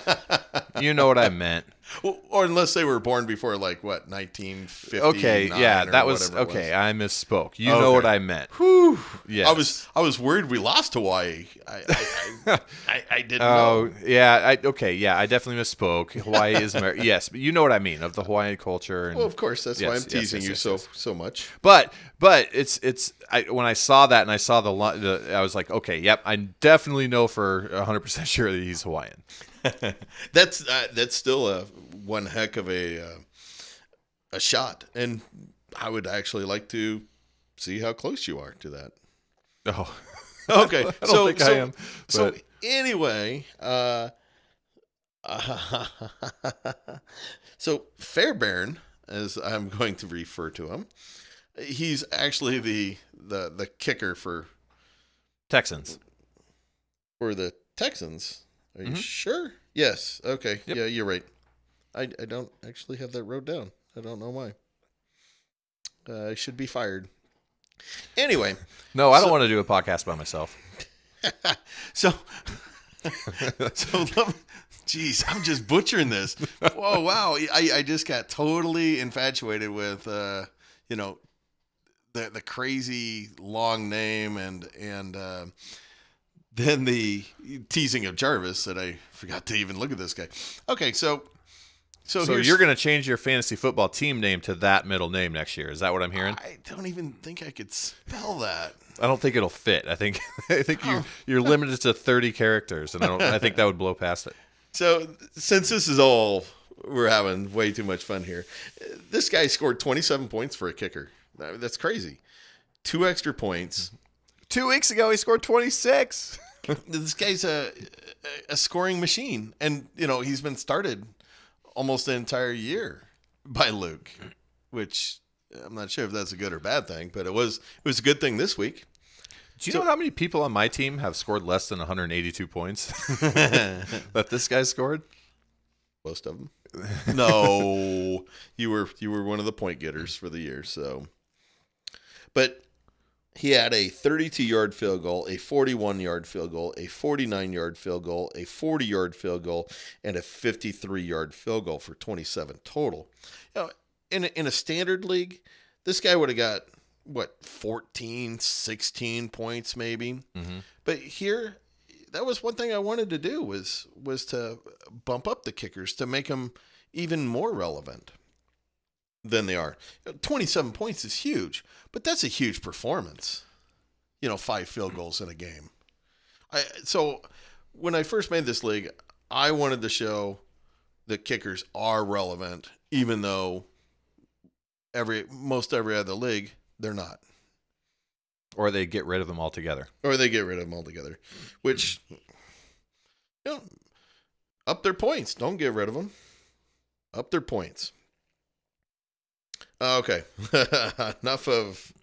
S2: You know what I meant.
S1: Well, or unless they were born before, like, what, 1950?
S2: Okay, yeah, that was okay. I misspoke. You know what I meant.
S1: Whew.
S2: Yes.
S1: I was worried we lost Hawaii. I didn't know.
S2: Oh, yeah. I definitely misspoke. Hawaii is America. Yes, but you know what I mean of the Hawaiian culture. And,
S1: well, of course, that's why I'm teasing you so much.
S2: But when I saw that and I saw I was like, okay, yep, I definitely know for 100% sure that he's Hawaiian.
S1: That's still one heck of a shot, and I would actually like to see how close you are to that.
S2: Oh,
S1: okay.
S2: I don't think I am. But.
S1: So anyway, so Fairbairn, as I'm going to refer to him, he's actually the kicker for
S2: Texans.
S1: For the Texans. Are you sure? Yes. Okay. Yep. Yeah, you're right. I don't actually have that wrote down. I don't know why. I should be fired. Anyway.
S2: No, I don't want to do a podcast by myself.
S1: So Jeez, I'm just butchering this. Whoa, wow. I just got totally infatuated with, you know, the crazy long name and then the teasing of Jarvis that I forgot to even look at this guy. Okay, so
S2: you're going to change your fantasy football team name to that middle name next year. Is that what I'm hearing?
S1: I don't even think I could spell that.
S2: I don't think it'll fit. I think you're limited to 30 characters, and I think that would blow past it.
S1: So since this is all, we're having way too much fun here. This guy scored 27 points for a kicker. That's crazy. 2 extra points.
S2: 2 weeks ago, he scored 26.
S1: This guy's a scoring machine, and he's been started almost the entire year by Luke, which I'm not sure if that's a good or bad thing, but it was a good thing this week.
S2: Do you know how many people on my team have scored less than 182 points that this guy scored?
S1: Most of them. No, you were one of the point getters for the year. So, but he had a 32-yard field goal, a 41-yard field goal, a 49-yard field goal, a 40-yard field goal, and a 53-yard field goal for 27 total. In a standard league, this guy would have got 14, 16 points maybe. Mm-hmm. But here, that was one thing I wanted to do was to bump up the kickers to make them even more relevant than they are. 27 points is huge, but that's a huge performance. 5 field goals in a game. So when I first made this league, I wanted to show that kickers are relevant, even though most every other league, they're not.
S2: Or they get rid of them altogether.
S1: Which, up their points. Don't get rid of them. Up their points. Okay. Enough of...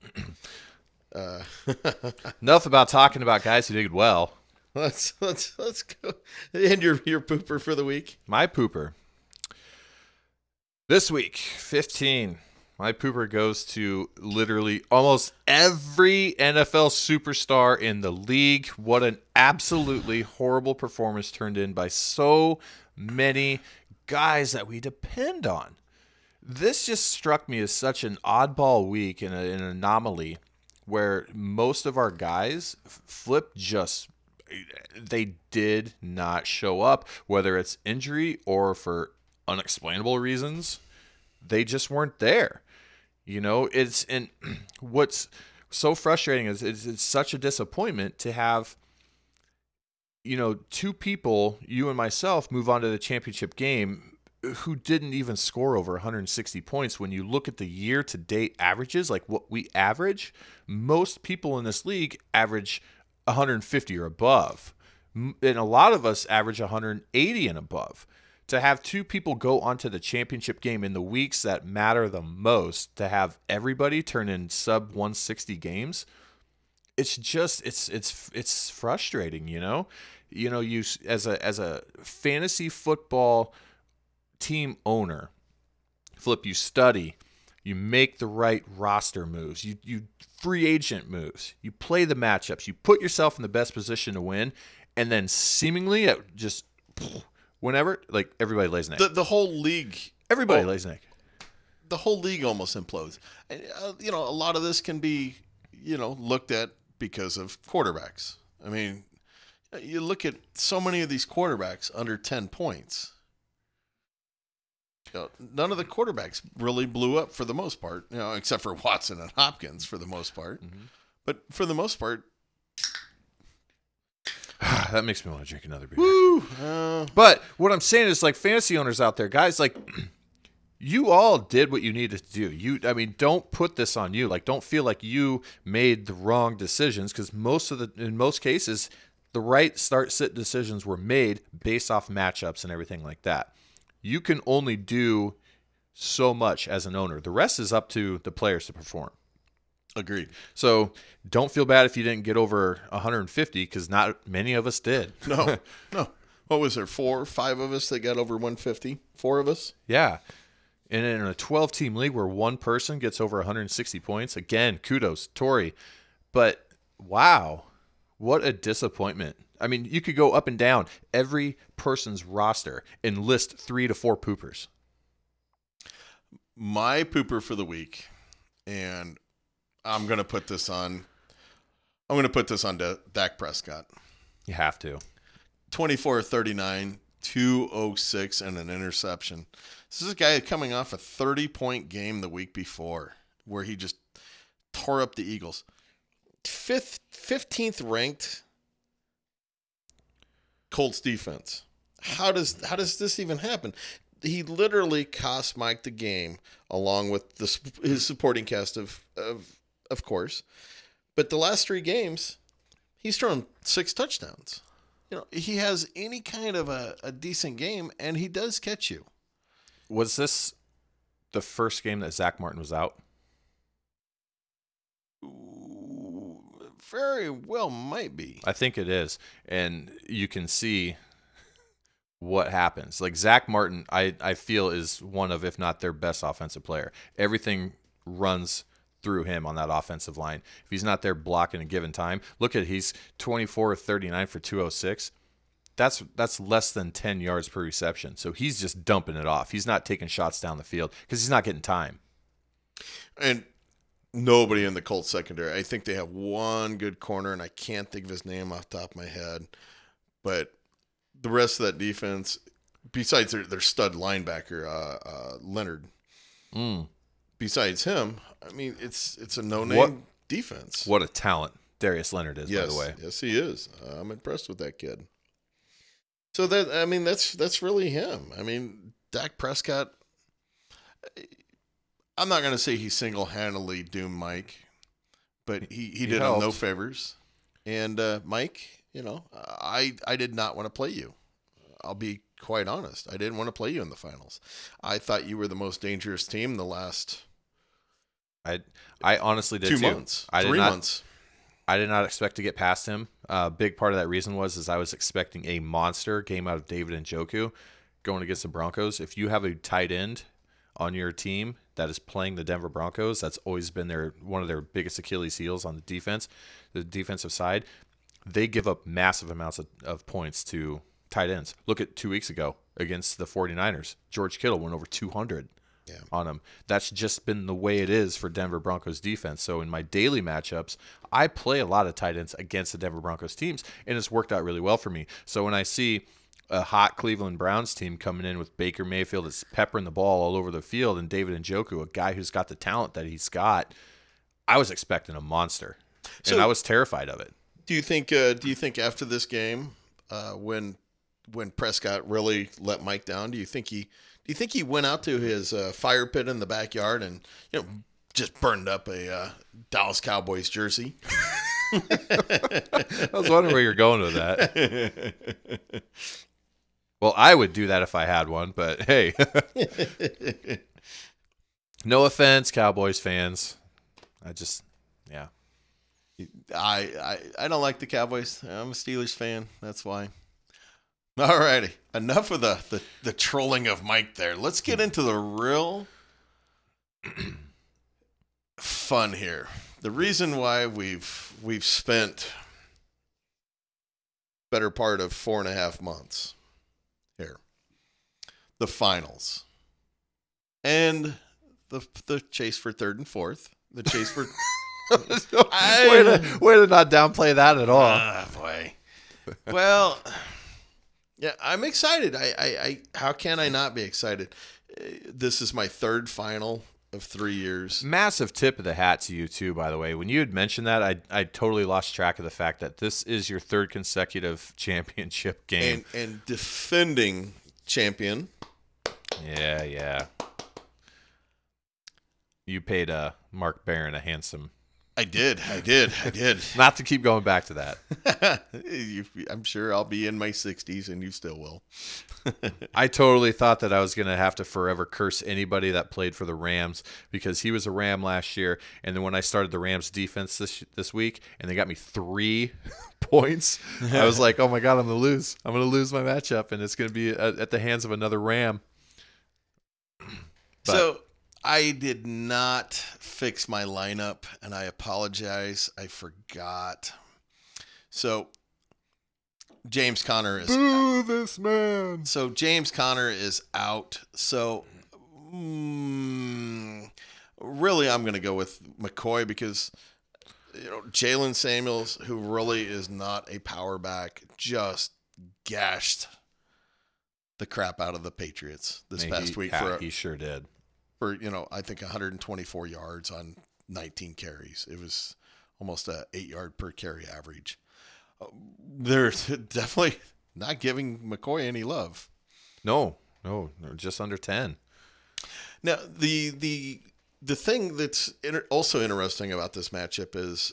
S2: Enough about talking about guys who did well.
S1: Let's go. And your pooper for the week?
S2: My pooper. This week, 15. My pooper goes to literally almost every NFL superstar in the league. What an absolutely horrible performance turned in by so many guys that we depend on. This just struck me as such an oddball week and an anomaly where most of our guys they did not show up, whether it's injury or for unexplainable reasons. They just weren't there. And what's so frustrating is it's such a disappointment to have, 2 people, you and myself, move on to the championship game who didn't even score over 160 points. When you look at the year-to-date averages, like what we average, most people in this league average 150 or above. And a lot of us average 180 and above. To have 2 people go onto the championship game in the weeks that matter the most, to have everybody turn in sub 160 games, it's just it's frustrating, you as a fantasy football team owner, Flip, you study, you make the right roster moves, you free agent moves, you play the matchups, you put yourself in the best position to win, and then seemingly it just whenever, everybody lays an egg.
S1: The whole league.
S2: Everybody lays an egg.
S1: The whole league almost implodes. A lot of this can be, looked at because of quarterbacks. I mean, you look at so many of these quarterbacks under 10 points. None of the quarterbacks really blew up for the most part, except for Watson and Hopkins for the most part. Mm-hmm. But for the most part,
S2: that makes me want to drink another beer.
S1: Woo!
S2: But what I'm saying is, fantasy owners out there, guys, you all did what you needed to do. Don't put this on you. Don't feel like you made the wrong decisions, because in most cases, the right start-sit decisions were made based off matchups and everything like that. You can only do so much as an owner. The rest is up to the players to perform.
S1: Agreed.
S2: So don't feel bad if you didn't get over 150, because not many of us did.
S1: No. What was there, 4 or 5 of us that got over 150? 4 of us?
S2: Yeah. And in a 12-team league where one person gets over 160 points, again, kudos, Tori. But, wow, what a disappointment. I mean, you could go up and down every person's roster and list 3 to 4 poopers.
S1: My pooper for the week, and I'm going to put this on. I'm going to put this on Dak Prescott.
S2: You have to.
S1: 24-39, 206, and an interception. This is a guy coming off a 30-point game the week before where he just tore up the Eagles. 15th ranked Colts defense. How does this even happen? He literally cost Mike the game along with his supporting cast of course. But the last 3 games, he's thrown 6 touchdowns. He has any kind of a decent game, and he does catch you.
S2: Was this the first game that Zach Martin was out?
S1: Very well might be.
S2: I think it is. And you can see what happens. Like Zach Martin, I feel is one of, if not their best offensive player. Everything runs through him on that offensive line. If he's not there blocking a given time, look at he's 24 of 39 for 206. That's less than 10 yards per reception. So he's just dumping it off. He's not taking shots down the field because he's not getting time.
S1: And nobody in the Colts secondary. I think they have one good corner, and I can't think of his name off the top of my head. But the rest of that defense, besides their stud linebacker, Leonard, besides him, I mean, it's a no-name defense.
S2: What a talent Darius Leonard is, by the way.
S1: Yes, he is. I'm impressed with that kid. So that's really him. I mean, Dak Prescott, I'm not going to say he single-handedly doomed Mike, but he did him no favors. And Mike, I did not want to play you. I'll be quite honest. I didn't want to play you in the finals. I thought you were the most dangerous team the last
S2: I honestly did
S1: 2
S2: too.
S1: months, 3 months.
S2: I did not expect to get past him. A big part of that reason was I was expecting a monster game out of David Njoku going against the Broncos. If you have a tight end on your team that is playing the Denver Broncos, that's always been one of their biggest Achilles heels on the defensive side. They give up massive amounts of points to tight ends. Look at 2 weeks ago against the 49ers. George Kittle went over 200 on them. That's just been the way it is for Denver Broncos defense. So in my daily matchups, I play a lot of tight ends against the Denver Broncos teams, and it's worked out really well for me. So when I see a hot Cleveland Browns team coming in with Baker Mayfield that's peppering the ball all over the field, and David Njoku, a guy who's got the talent that he's got, I was expecting a monster, and I was terrified of it.
S1: Do you think after this game, when Prescott really let Mike down, do you think he went out to his fire pit in the backyard and just burned up a Dallas Cowboys jersey?
S2: I was wondering where you're going with that. Well, I would do that if I had one, but hey. No offense, Cowboys fans.
S1: I don't like the Cowboys. I'm a Steelers fan. That's why. All righty. Enough of the trolling of Mike there. Let's get into the real fun here. The reason why we've spent better part of 4.5 months here. The finals. And the chase for 3rd and 4th. The chase for
S2: way to not downplay that at all.
S1: Ah, boy. Well, yeah, I'm excited. I how can I not be excited? This is my 3rd final of 3 years.
S2: Massive tip of the hat to you too, by the way. When you had mentioned that, I totally lost track of the fact that this is your 3rd consecutive championship game.
S1: And defending champion.
S2: Yeah. You paid Mark Barron a handsome.
S1: I did.
S2: Not to keep going back to that.
S1: I'm sure I'll be in my 60s, and you still will.
S2: I totally thought that I was going to have to forever curse anybody that played for the Rams because he was a Ram last year. And then when I started the Rams defense this week and they got me 3 points, I was like, oh, my God, I'm going to lose. I'm going to lose my matchup, and it's going to be at the hands of another Ram.
S1: So I did not fix my lineup, and I apologize. I forgot. So James Conner is
S2: Boo this man.
S1: So James Conner is out. So really, I'm going to go with McCoy because Jalen Samuels, who really is not a power back, just gashed the crap out of the Patriots this past week.
S2: He sure did.
S1: For I think 124 yards on 19 carries. It was almost a 8-yard per carry average. They're definitely not giving McCoy any love.
S2: No, just under 10.
S1: Now, the thing that's also interesting about this matchup is,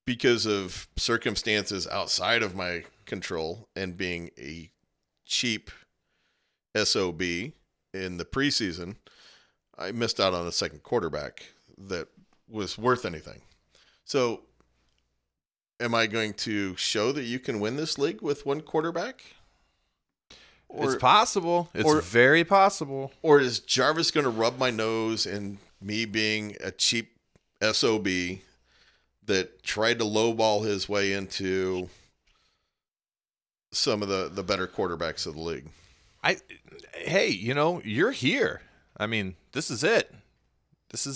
S1: because of circumstances outside of my control and being a cheap SOB in the preseason, I missed out on a second quarterback that was worth anything. So, am I going to show that you can win this league with one quarterback?
S2: It's possible. It's very possible.
S1: Or is Jarvis going to rub my nose in me being a cheap SOB that tried to lowball his way into some of the better quarterbacks of the league?
S2: Hey, you're here. I mean, this is it. This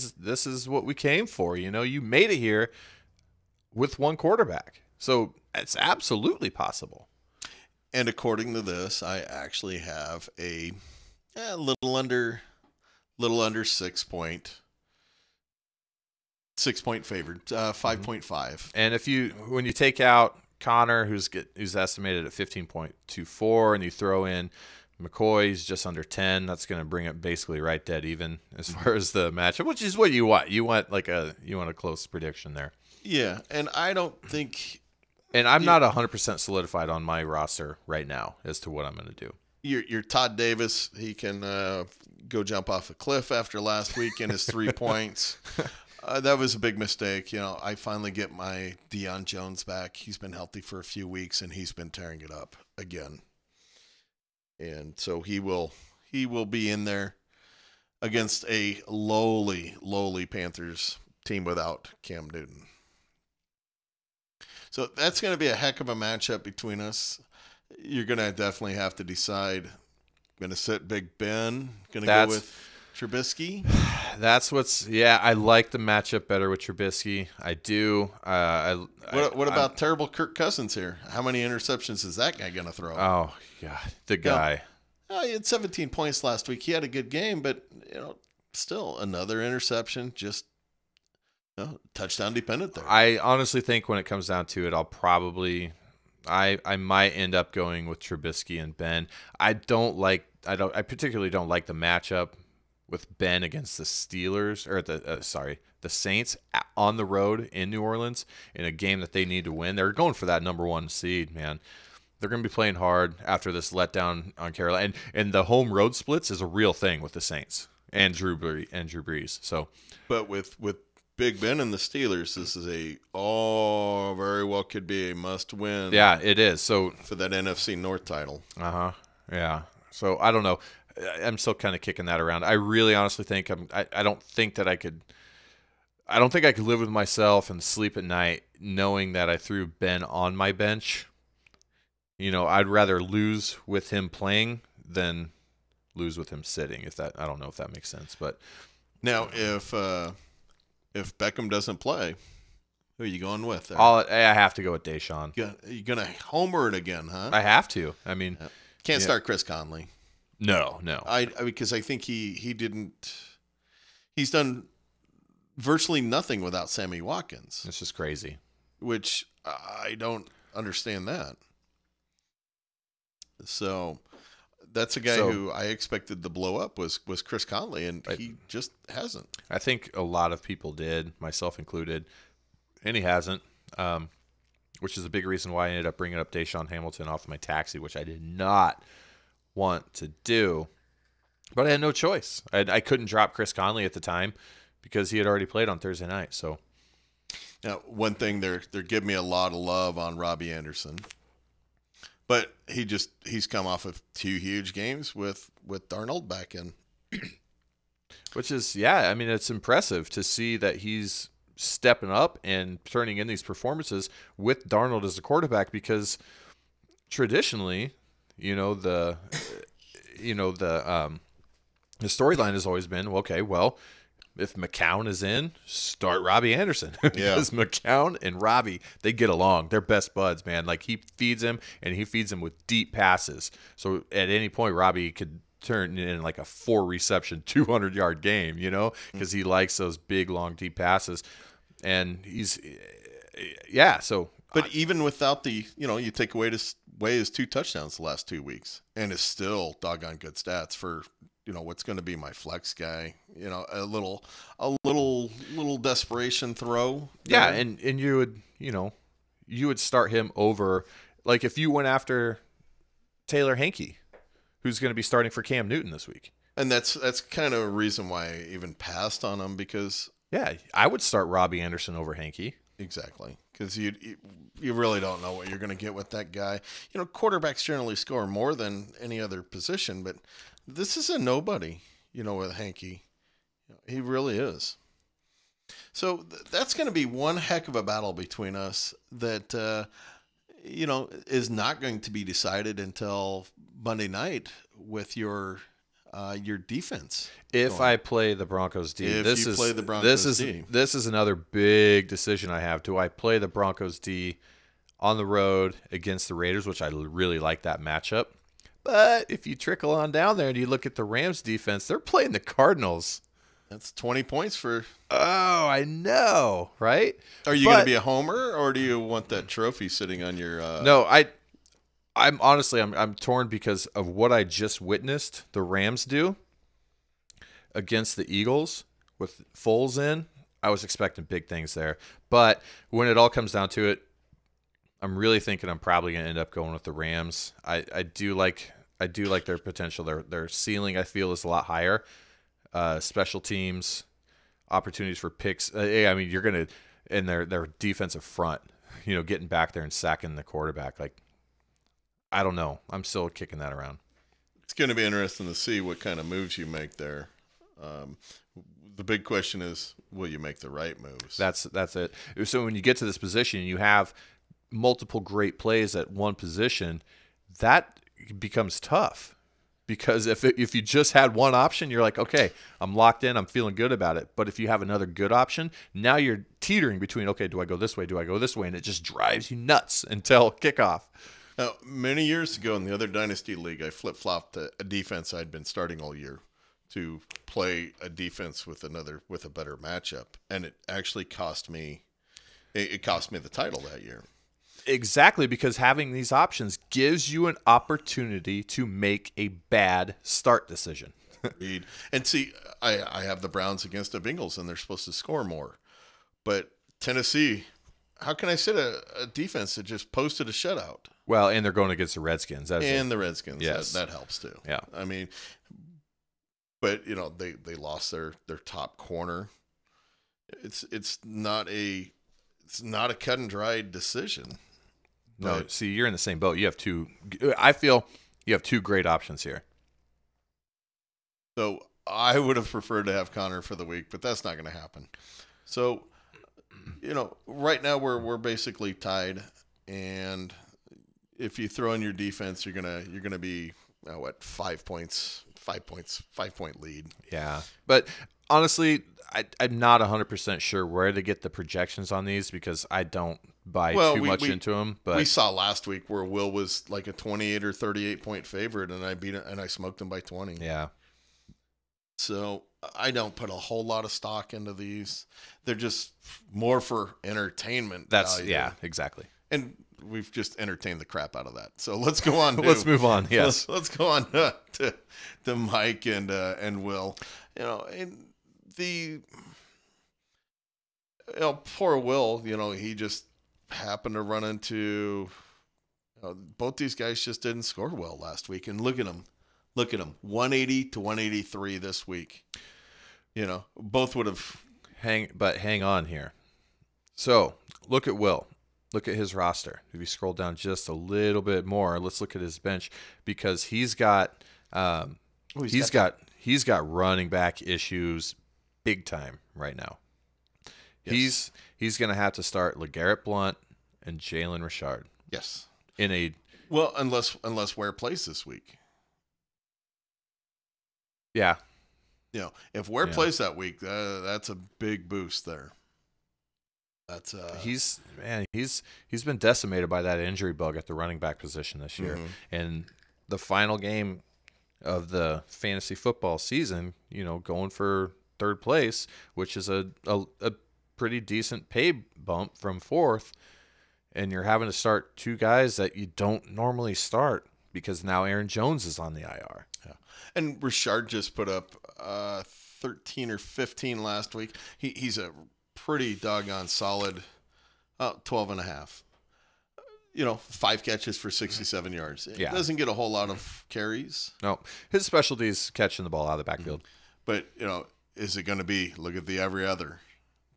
S2: is what we came for. You made it here with one quarterback. So it's absolutely possible.
S1: And according to this, I actually have a little under 6 point favored, 5.5.
S2: And when you take out Connor, who's estimated at 15.24, and you throw in McCoy's just under 10, that's going to bring it basically right dead even as far as the matchup, which is what you want. You want a close prediction there.
S1: Yeah, and I don't think.
S2: And I'm not 100% solidified on my roster right now as to what I'm going to do.
S1: You're Todd Davis. He can go jump off a cliff after last week and his 3 points. That was a big mistake. I finally get my Deion Jones back. He's been healthy for a few weeks, and he's been tearing it up again. And so he will be in there against a lowly Panthers team without Cam Newton. So that's going to be a heck of a matchup between us. You're going to definitely have to decide. Going to sit Big Ben. Going to go with Trubisky.
S2: I like the matchup better with Trubisky. I do.
S1: What about terrible Kirk Cousins here? How many interceptions is that guy going to throw?
S2: Oh, God. The guy.
S1: He had 17 points last week. He had a good game, but, still another interception. Just touchdown dependent there.
S2: I honestly think when it comes down to it, I might end up going with Trubisky and Ben. I particularly don't like the matchup with Ben against the Steelers or the Saints on the road in New Orleans in a game that they need to win. They're going for that number 1 seed, man. They're going to be playing hard after this letdown on Carolina, and the home road splits is a real thing with the Saints and Drew Brees. So,
S1: but with Big Ben and the Steelers, this is very well could be a must-win.
S2: Yeah, it is. So
S1: for that NFC North title.
S2: Yeah. So I don't know. I'm still kind of kicking that around. I really honestly think I don't think I could live with myself and sleep at night knowing that I threw Ben on my bench. I'd rather lose with him playing than lose with him sitting. I don't know if that makes sense, but
S1: now if Beckham doesn't play, who are you going with there?
S2: I have to go with Deshaun.
S1: You're going to homer it again, huh?
S2: I have to. I mean,
S1: can't start Chris Conley.
S2: No.
S1: Because I think he didn't. He's done virtually nothing without Sammy Watkins.
S2: It's just crazy.
S1: Which I don't understand that. So that's a guy who I expected to blow up was Chris Conley, and he just hasn't.
S2: I think a lot of people did, myself included, and he hasn't, which is a big reason why I ended up bringing up Deshaun Hamilton off my taxi, which I did not want to do. But I had no choice. I couldn't drop Chris Conley at the time because he had already played on Thursday night. So
S1: now, one thing, they're giving me a lot of love on Robbie Anderson. But he's come off of 2 huge games with Darnold back in.
S2: Which is, it's impressive to see that he's stepping up and turning in these performances with Darnold as the quarterback, because traditionally, the storyline has always been, okay, well, if McCown is in, start Robbie Anderson. Because McCown and Robbie, they get along. They're best buds, man. Like, he feeds him, and he feeds him with deep passes. So at any point, Robbie could turn in like a 4-reception, 200-yard game, because he likes those big, long, deep passes. And so.
S1: But even without the, you take away his 2 touchdowns the last 2 weeks, and is still doggone good stats for, what's going to be my flex guy. A little desperation throw.
S2: Yeah, and you would start him over, like, if you went after Taylor Hanke, who's going to be starting for Cam Newton this week.
S1: And that's kind of a reason why I even passed on him, because
S2: I would start Robbie Anderson over Hanke.
S1: Exactly, because you really don't know what you're going to get with that guy. Quarterbacks generally score more than any other position, but this is a nobody, with Hanke. He really is. So that's going to be one heck of a battle between us that, is not going to be decided until Monday night with your defense.
S2: If I play the Broncos D, this is another big decision I have. Do I play the Broncos D on the road against the Raiders, which I really like that matchup? But if you trickle on down there and you look at the Rams defense, they're playing the Cardinals.
S1: That's 20 points for.
S2: Oh, I know, right?
S1: Are you going to be a homer, or do you want that trophy sitting on your?
S2: No, I'm honestly I'm torn because of what I just witnessed the Rams do against the Eagles with Foles in. I was expecting big things there, but when it all comes down to it, I'm really thinking I'm probably going to end up going with the Rams. I do like their potential. Their ceiling, I feel, is a lot higher. Special teams, opportunities for picks. I mean, you're going to, in their defensive front, getting back there and sacking the quarterback. Like, I don't know. I'm still kicking that around.
S1: It's going to be interesting to see what kind of moves you make there. The big question is, will you make the right moves?
S2: That's it. So when you get to this position, you have multiple great plays at one position. That becomes tough, because if you just had one option, you're like, okay, I'm locked in, I'm feeling good about it. But if you have another good option, now you're teetering between, okay, do I go this way? Do I go this way? And it just drives you nuts until kickoff.
S1: Now, many years ago in the other Dynasty League, I flip-flopped a defense I'd been starting all year to play a defense with a better matchup, and it actually cost me the title that year.
S2: Exactly, because having these options gives you an opportunity to make a bad start decision.
S1: Indeed. And see, I have the Browns against the Bengals, and they're supposed to score more. But Tennessee, how can I sit a defense that just posted a shutout?
S2: Well, and they're going against the Redskins.
S1: The Redskins.
S2: Yes.
S1: That helps too.
S2: Yeah.
S1: I mean, but, they lost their top corner. It's not a cut and dried decision.
S2: No, see, you're in the same boat. I feel you have two great options here.
S1: So I would have preferred to have Connor for the week, but that's not going to happen. So, right now we're basically tied, and if you throw in your defense, you're gonna be 5 points, 5-point lead.
S2: Yeah, but honestly, I'm not 100% sure where to get the projections on these, because I don't buy too much into them. But
S1: we saw last week where Will was like a 28 or 38 point favorite, and I smoked him by 20.
S2: Yeah.
S1: So I don't put a whole lot of stock into these. They're just more for entertainment.
S2: Yeah, exactly.
S1: And we've just entertained the crap out of that. So let's go on.
S2: Let's move on. Yes.
S1: Let's go on to Mike and Will. And poor Will. He just happened to run into. Both these guys just didn't score well last week, and look at them. 180 to 183 this week. Both would have.
S2: Hang on here. So look at Will. Look at his roster. If you scroll down just a little bit more, let's look at his bench, because he's got he's got running back issues big time right now.
S1: Yes.
S2: He's going to have to start LeGarrette Blount and Jalen Richard
S1: Yes.
S2: in a
S1: Well, unless Ware plays this week.
S2: yeah.
S1: If Ware
S2: Yeah.
S1: plays that week, that's a big boost there. That's
S2: He's been decimated by that injury bug at the running back position this year.
S1: Mhm.
S2: And the final game of the fantasy football season, going for third place, which is a pretty decent pay bump from fourth, and you're having to start two guys that you don't normally start because now Aaron Jones is on the IR.
S1: Yeah. And Richard just put up 13 or 15 last week. He's a pretty doggone solid 12 and a half. 5 catches for 67 yards. It doesn't get a whole lot of carries.
S2: No, his specialty is catching the ball out of the backfield.
S1: But, is it going to be, look at the every other?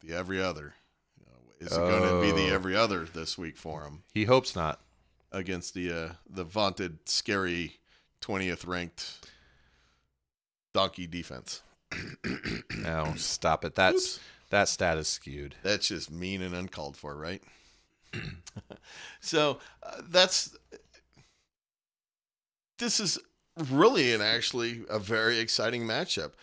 S1: The every other. Is it going to be the every other this week for him?
S2: He hopes not.
S1: Against the vaunted, scary 20th ranked donkey defense.
S2: No, stop it. That stat is skewed.
S1: That's just mean and uncalled for, right? So this is really actually a very exciting matchup.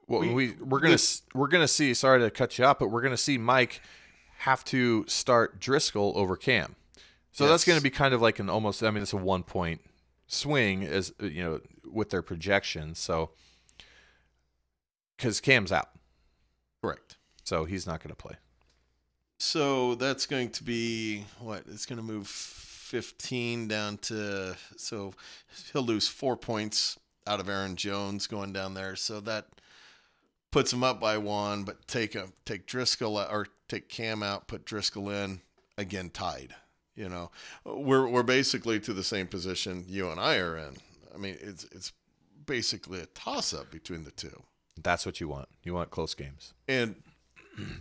S2: Well, we're gonna see. Sorry to cut you off, but we're gonna see Mike have to start Driscoll over Cam. So that's going to be kind of like it's a 1 point swing as with their projections. So because Cam's out,
S1: Correct.
S2: so he's not going to play.
S1: So that's going to be what? It's going to move 15 down to, so he'll lose 4 points out of Aaron Jones going down there. So that puts him up by 1, but take Driscoll or take Cam out, put Driscoll in, again tied. We're basically to the same position you and I are in. I mean, it's basically a toss up between the two.
S2: That's what you want. You want close games.
S1: And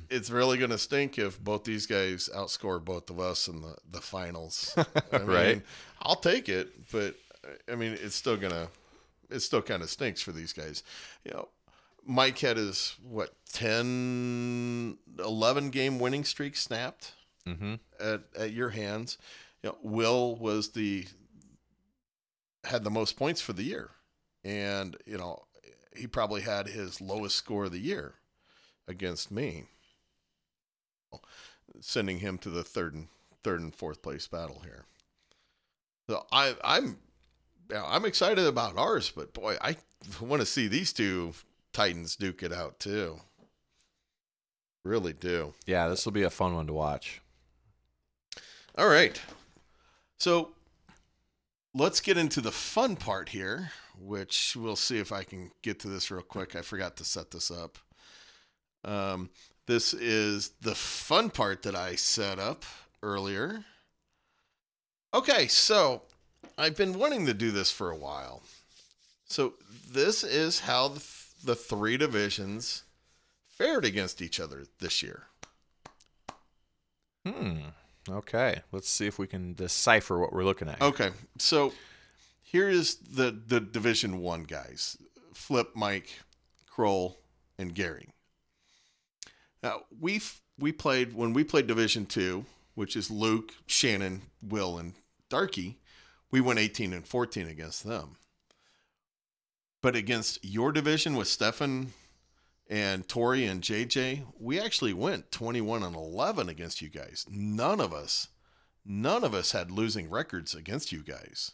S1: it's really going to stink if both these guys outscore both of us in the finals. I mean,
S2: right.
S1: I'll take it, but I mean, it still kind of stinks for these guys. Mike had his 10, 11 game winning streak snapped at your hands. Will had the most points for the year, and he probably had his lowest score of the year against me, sending him to the third and fourth place battle here. So I'm excited about ours, but boy, I want to see these two Titans duke it out too. Really do.
S2: Yeah, this will be a fun one to watch.
S1: All right. So let's get into the fun part here, which we'll see if I can get to this real quick. I forgot to set this up. This is the fun part that I set up earlier. Okay, so I've been wanting to do this for a while. So this is how the 3 divisions fared against each other this year.
S2: Okay, let's see if we can decipher what we're looking at.
S1: Okay, so here is the Division 1 guys. Flip, Mike, Kroll, and Gary. Now, when we played Division 2, which is Luke, Shannon, Will, and Darky, we went 18-14 against them. But against your division with Stefan and Tori and JJ, we actually went 21-11 against you guys. None of us had losing records against you guys.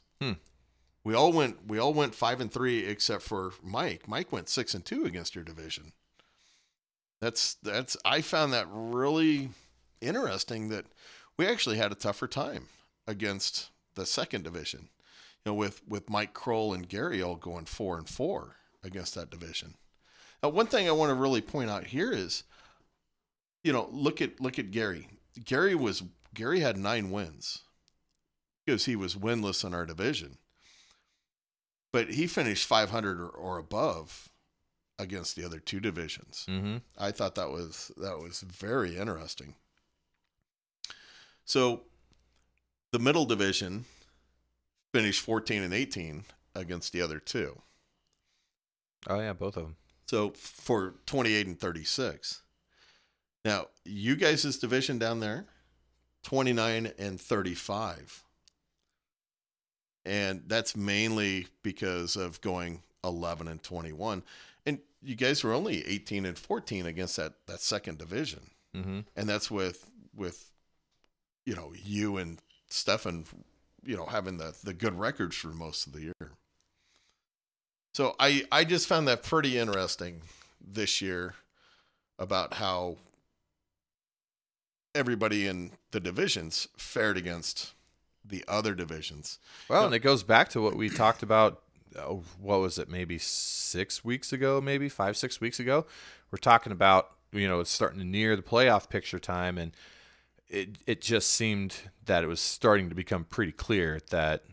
S1: We all went 5-3 except for Mike. Mike went 6-2 against your division. I found that really interesting that we actually had a tougher time against the second division. With Mike Kroll and Gary all going 4-4 against that division. Now, one thing I want to really point out here is, look at Gary. Gary had 9 wins because he was winless in our division, but he finished 500 or above against the other 2 divisions. I thought that was very interesting. So, the middle division finished 14-18 against the other 2.
S2: Oh yeah, both of them.
S1: So for 28-36. Now, you guys' division down there, 29-35. And that's mainly because of going 11-21. And you guys were only 18-14 against that second division.
S2: Mm-hmm.
S1: And that's with you and Stefan, having the good records for most of the year. So I just found that pretty interesting this year about how everybody in the divisions fared against the other divisions.
S2: Well, and it goes back to what we talked about. What was it? Maybe 6 weeks ago, maybe 5-6 weeks ago. We're talking about, it's starting to near the playoff picture time, and it just seemed that it was starting to become pretty clear that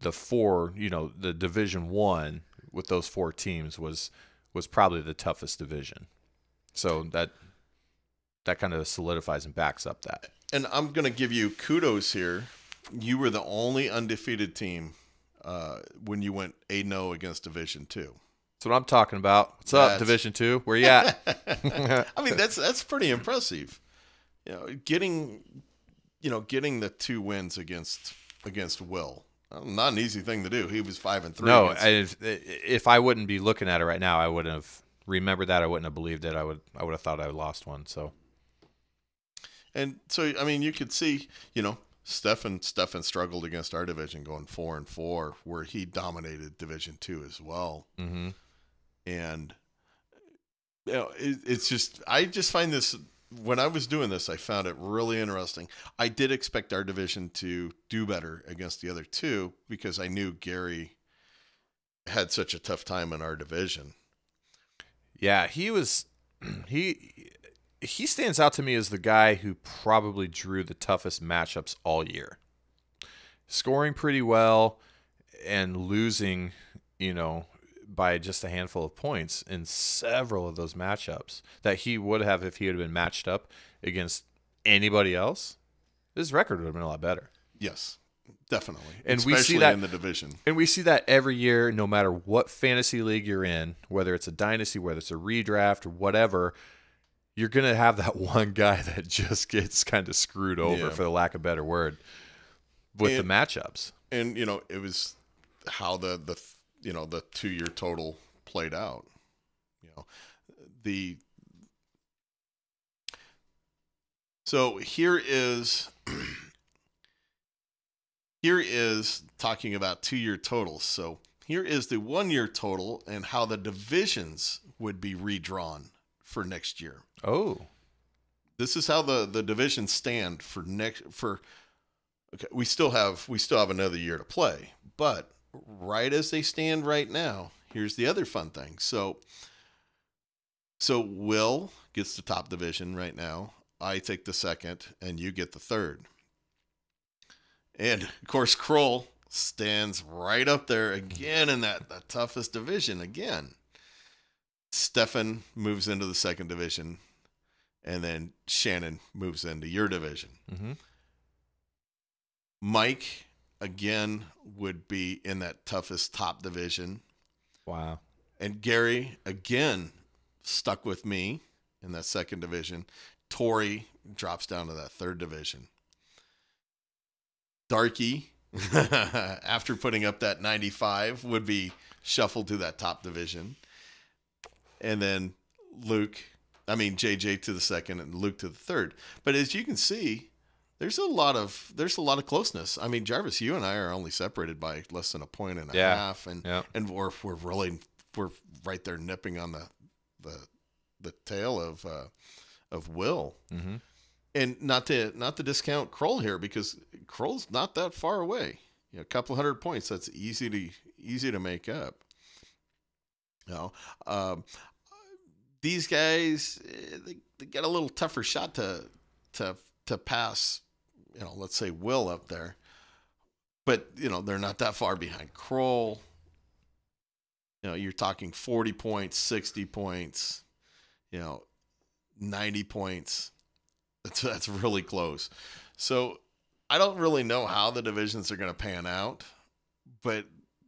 S2: the Division 1 with those 4 teams was probably the toughest division. So that kind of solidifies and backs up that.
S1: And I'm going to give you kudos here. You were the only undefeated team when you went 8-0 against Division 2.
S2: That's what I'm talking about. What's up, Division 2? Where you at?
S1: I mean, that's pretty impressive. Getting the 2 wins against Will. Not an easy thing to do. He was 5-3.
S2: No, if I wouldn't be looking at it right now, I wouldn't have remembered that. I wouldn't have believed it. I would have thought I lost one. So,
S1: and so I mean, you could see, Stefan struggled against our division, going 4-4, where he dominated Division 2 as well.
S2: Mm-hmm.
S1: And it's just, I just find this. When I was doing this, I found it really interesting. I did expect our division to do better against the other 2 because I knew Gary had such a tough time in our division.
S2: Yeah, he was he stands out to me as the guy who probably drew the toughest matchups all year. Scoring pretty well and losing, by just a handful of points in several of those matchups that he would have if he had been matched up against anybody else. His record would have been a lot better.
S1: Yes, definitely.
S2: And
S1: especially
S2: we see that
S1: in the division.
S2: And we see that every year, no matter what fantasy league you're in, whether it's a dynasty, whether it's a redraft or whatever, you're going to have that one guy that just gets kind of screwed over, for the lack of a better word, with the matchups.
S1: And, it was how the 2-year total played out. So here is talking about 2-year totals. So here is the 1-year total and how the divisions would be redrawn for next year.
S2: Oh,
S1: this is how the divisions stand for okay, we still have another year to play, but right as they stand right now, here's the other fun thing. So Will gets the top division right now. I take the second, and you get the third. And of course, Kroll stands right up there again in that toughest division again. Stefan moves into the second division, and then Shannon moves into your division.
S2: Mm-hmm.
S1: Mike, again, would be in that toughest top division.
S2: Wow.
S1: And Gary, again, stuck with me in that second division. Tori drops down to that third division. Darky, after putting up that 95, would be shuffled to that top division. And then JJ to the second and Luke to the third. But as you can see, there's a lot of closeness. I mean, Jarvis, you and I are only separated by less than a point and a half, and we're right there nipping on the tail of Will.
S2: Mm-hmm.
S1: And not to discount Kroll here, because Kroll's not that far away. A couple hundred points, that's easy to make up. These guys, they get a little tougher shot to pass, let's say Will up there. But, they're not that far behind Kroll. You're talking 40 points, 60 points, 90 points. That's really close. So I don't really know how the divisions are going to pan out, but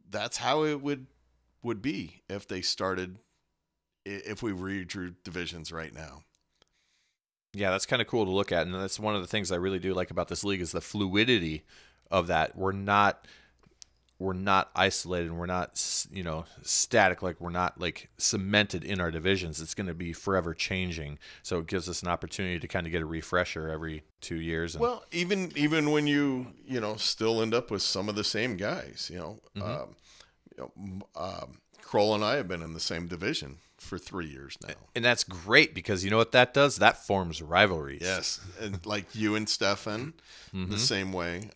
S1: that's how it would be if we redrew divisions right now.
S2: Yeah, that's kind of cool to look at, and that's one of the things I really do like about this league is the fluidity of that. We're not isolated, and we're not static, like we're not like cemented in our divisions. It's going to be forever changing, so it gives us an opportunity to kind of get a refresher every 2 years. And
S1: Well, even when still end up with some of the same guys, Kroll and I have been in the same division for 3 years now.
S2: and that's great because you know what that does? That forms rivalries.
S1: Yes, and like you and Stefan, the same way.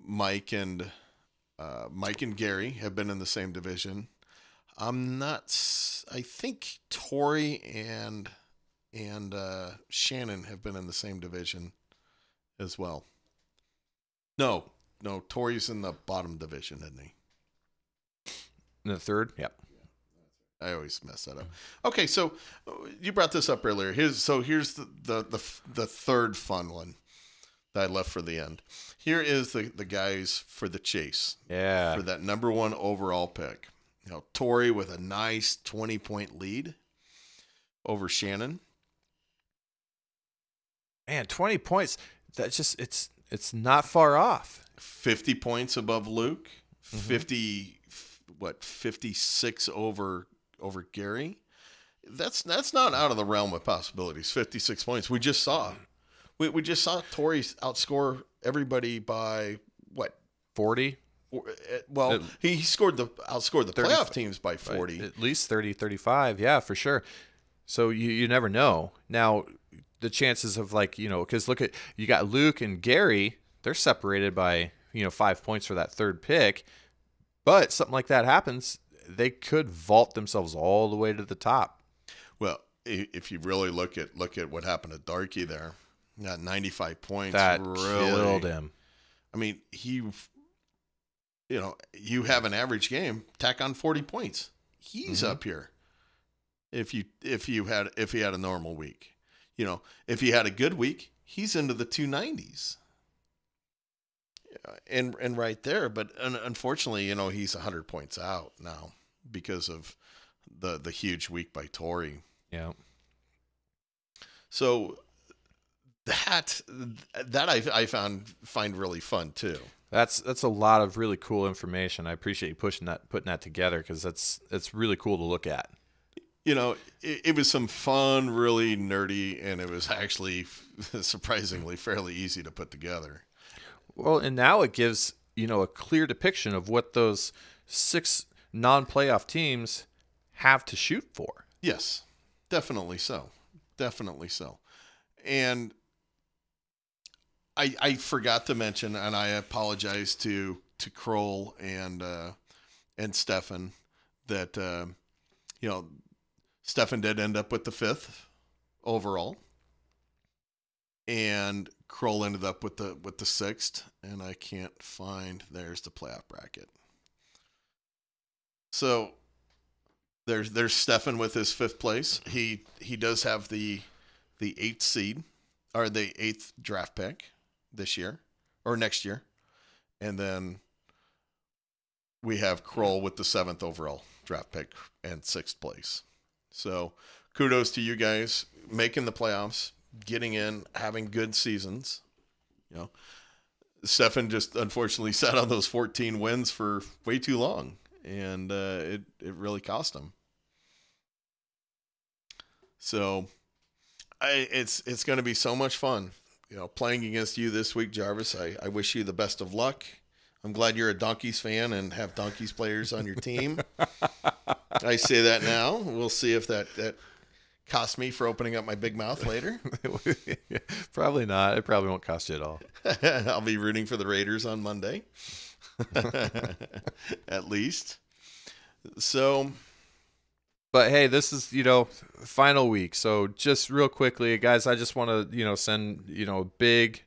S1: Mike and Gary have been in the same division. I think Tori and Shannon have been in the same division as well. No, Tori's in the bottom division, isn't he?
S2: In the third, yep.
S1: I always mess that up. Okay, so you brought this up earlier. Here's the third fun one that I left for the end. Here is the guys for the chase.
S2: Yeah.
S1: For that number 1 overall pick. Tori with a nice 20-point lead over Shannon.
S2: Man, 20 points. That's just it's not far off.
S1: 50 points above Luke. 56 over Gary. That's not out of the realm of possibilities. 56 points. We just saw Tori outscore everybody by what?
S2: 40?
S1: Well, he outscored the 30, playoff teams by 40.
S2: Right. At least 30, 35. Yeah, for sure. So you never know. Now, the chances of because look at, you got Luke and Gary, they're separated by, 5 points for that third pick. But something like that happens, they could vault themselves all the way to the top.
S1: Well, if you really look at what happened to Darky there, got 95 points.
S2: That
S1: really
S2: killed him.
S1: I mean, you have an average game, tack on 40 points. He's up here. If he had a normal week, if he had a good week, he's into the 290s. And right there, but unfortunately, he's 100 points out now because of the huge week by Tori.
S2: Yeah.
S1: So that I find really fun too.
S2: That's a lot of really cool information. I appreciate you putting that together because that's really cool to look at.
S1: It was some fun, really nerdy, and it was actually surprisingly fairly easy to put together.
S2: Well, and now it gives, a clear depiction of what those 6 non-playoff teams have to shoot for.
S1: Yes, definitely so. Definitely so. And I forgot to mention, and I apologize to Kroll and Stefan that, Stefan did end up with the 5th overall. And Kroll ended up with the 6th, and I can't find. There's the playoff bracket. So there's Stefan with his 5th place. He does have the 8th seed, or the 8th draft pick this year or next year, and then we have Kroll with the 7th overall draft pick and 6th place. So kudos to you guys making the playoffs, getting in, having good seasons. Stefan just unfortunately sat on those 14 wins for way too long, and it really cost him. So it's going to be so much fun, playing against you this week, Jarvis. I wish you the best of luck. I'm glad you're a Donkeys fan and have Donkeys players on your team. I say that now. We'll see if that cost me for opening up my big mouth later.
S2: Probably not. It probably won't cost you at all.
S1: I'll be rooting for the Raiders on Monday. At least. So.
S2: But hey, this is, final week. So just real quickly, guys, I just want to, send, a big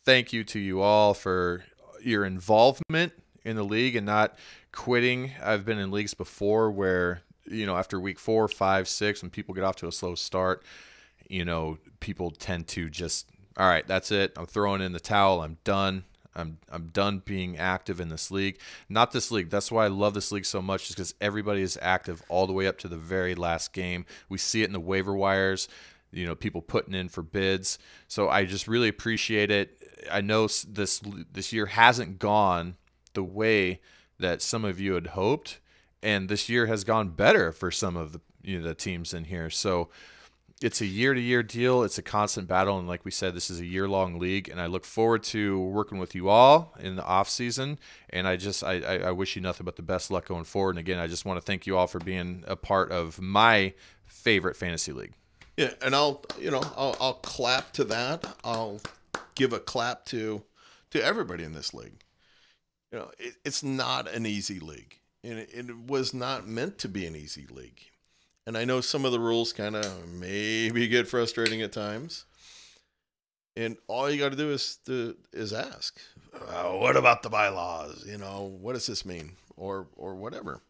S2: thank you to you all for your involvement in the league and not quitting. I've been in leagues before where, after week 4, 5, 6, when people get off to a slow start, people tend to just, all right, that's it. I'm throwing in the towel. I'm done. I'm done being active in this league. Not this league. That's why I love this league so much, is because everybody is active all the way up to the very last game. We see it in the waiver wires. people putting in for bids. So I just really appreciate it. I know this year hasn't gone the way that some of you had hoped, and this year has gone better for some of the teams in here. So it's a year-to-year deal. It's a constant battle, and like we said, this is a year-long league, and I look forward to working with you all in the off season. And I wish you nothing but the best luck going forward. And again, I just want to thank you all for being a part of my favorite fantasy league.
S1: Yeah, and I'll clap to that. I'll give a clap to everybody in this league. It's not an easy league, and it was not meant to be an easy league. And I know some of the rules kind of maybe get frustrating at times. And all you got to do is ask, what about the bylaws? What does this mean? Or whatever.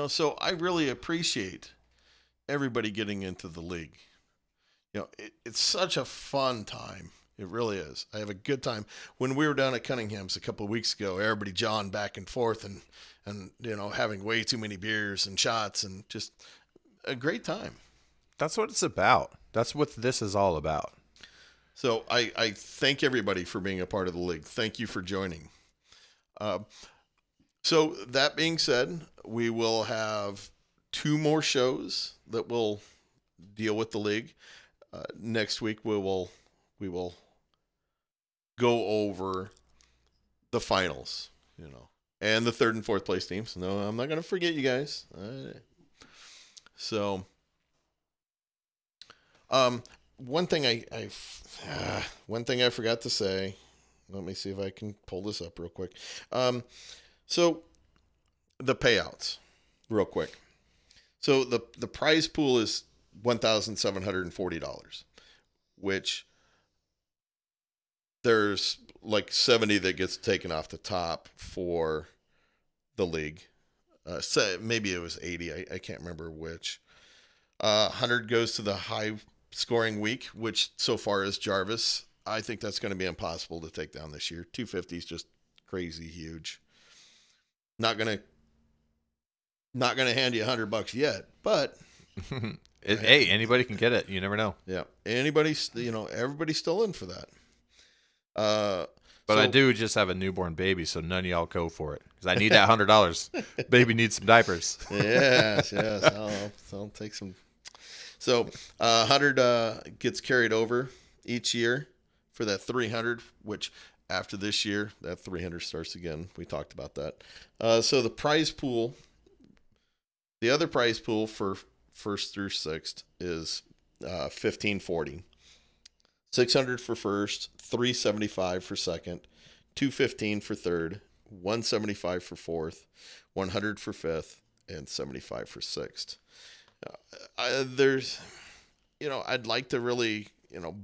S1: So I really appreciate everybody getting into the league. It's such a fun time. It really is. I have a good time. When we were down at Cunningham's a couple of weeks ago, everybody jawing back and forth and having way too many beers and shots and just a great time.
S2: That's what it's about. That's what this is all about.
S1: So I thank everybody for being a part of the league. Thank you for joining. So that being said, we will have 2 more shows that will deal with the league. Next week we will go over the finals, and the 3rd and 4th place teams. No, I'm not going to forget you guys. So, one thing I forgot to say. Let me see if I can pull this up real quick. So the payouts, real quick. So the prize pool is $1,740, which there's like 70 that gets taken off the top for the league. Maybe it was 80. I can't remember which. 100 goes to the high scoring week, which so far is Jarvis. I think that's going to be impossible to take down this year. 250 is just crazy huge. Not gonna hand you $100 yet, but
S2: hey, anybody can get it. You never know.
S1: Yeah, everybody's still in for that.
S2: But I do just have a newborn baby, so none of y'all go for it because I need that $100. Baby needs some diapers.
S1: Yes. I'll take some. So 100 gets carried over each year for that 300, which after this year, that 300 starts again. We talked about that. So the prize pool, the other prize pool for 1st through 6th is $1,540. 600 for 1st, 375 for 2nd, 215 for 3rd, 175 for 4th, 100 for 5th, and 75 for 6th. I'd like to really,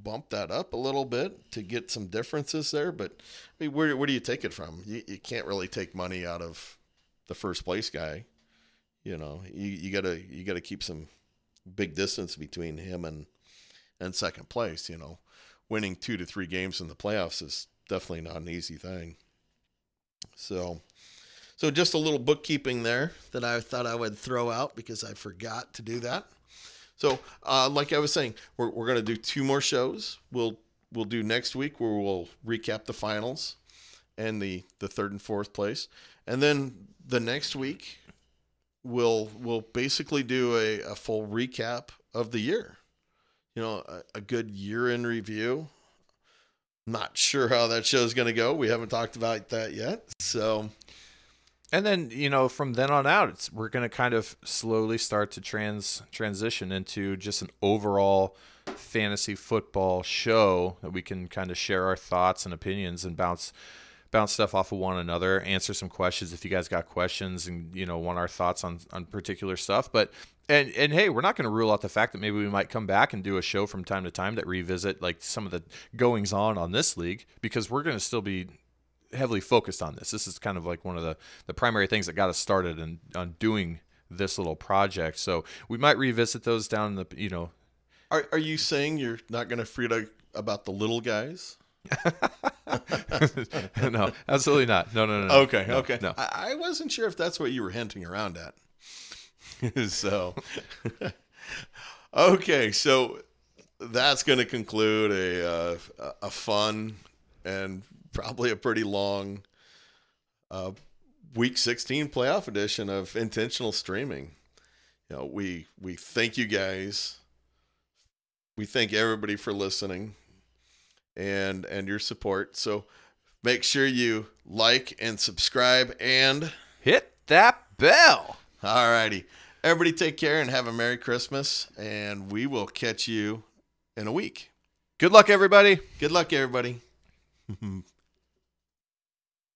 S1: bump that up a little bit to get some differences there. But I mean, where do you take it from? You can't really take money out of the first place guy. You gotta keep some big distance between him and second place. Winning 2 to 3 games in the playoffs is definitely not an easy thing. So just a little bookkeeping there that I thought I would throw out because I forgot to do that. So, like I was saying, we're going to do 2 more shows. We'll do next week where we'll recap the finals and the 3rd and 4th place. And then the next week, we'll basically do a full recap of the year. A good year in review. Not sure how that show's going to go. We haven't talked about that yet. So,
S2: and then, from then on out, we're going to kind of slowly start to transition into just an overall fantasy football show that we can kind of share our thoughts and opinions and bounce stuff off of one another, answer some questions if you guys got questions and, want our thoughts on particular stuff. But, and hey, we're not going to rule out the fact that maybe we might come back and do a show from time to time that revisit like some of the goings on this league, because we're going to still be heavily focused on this. This is kind of like one of the primary things that got us started on doing this little project. So we might revisit those down in the,
S1: Are you saying you're not going to freak about the little guys?
S2: No, absolutely not. No.
S1: Okay.
S2: No.
S1: I wasn't sure if that's what you were hinting around at. So, okay. So that's going to conclude a fun and probably a pretty long Week 16 playoff edition of Intentional Streaming. We thank you guys. We thank everybody for listening and your support. So make sure you like and subscribe and
S2: hit that bell.
S1: All righty. Everybody take care and have a Merry Christmas, and we will catch you in a week.
S2: Good luck, everybody.
S1: Good luck, everybody.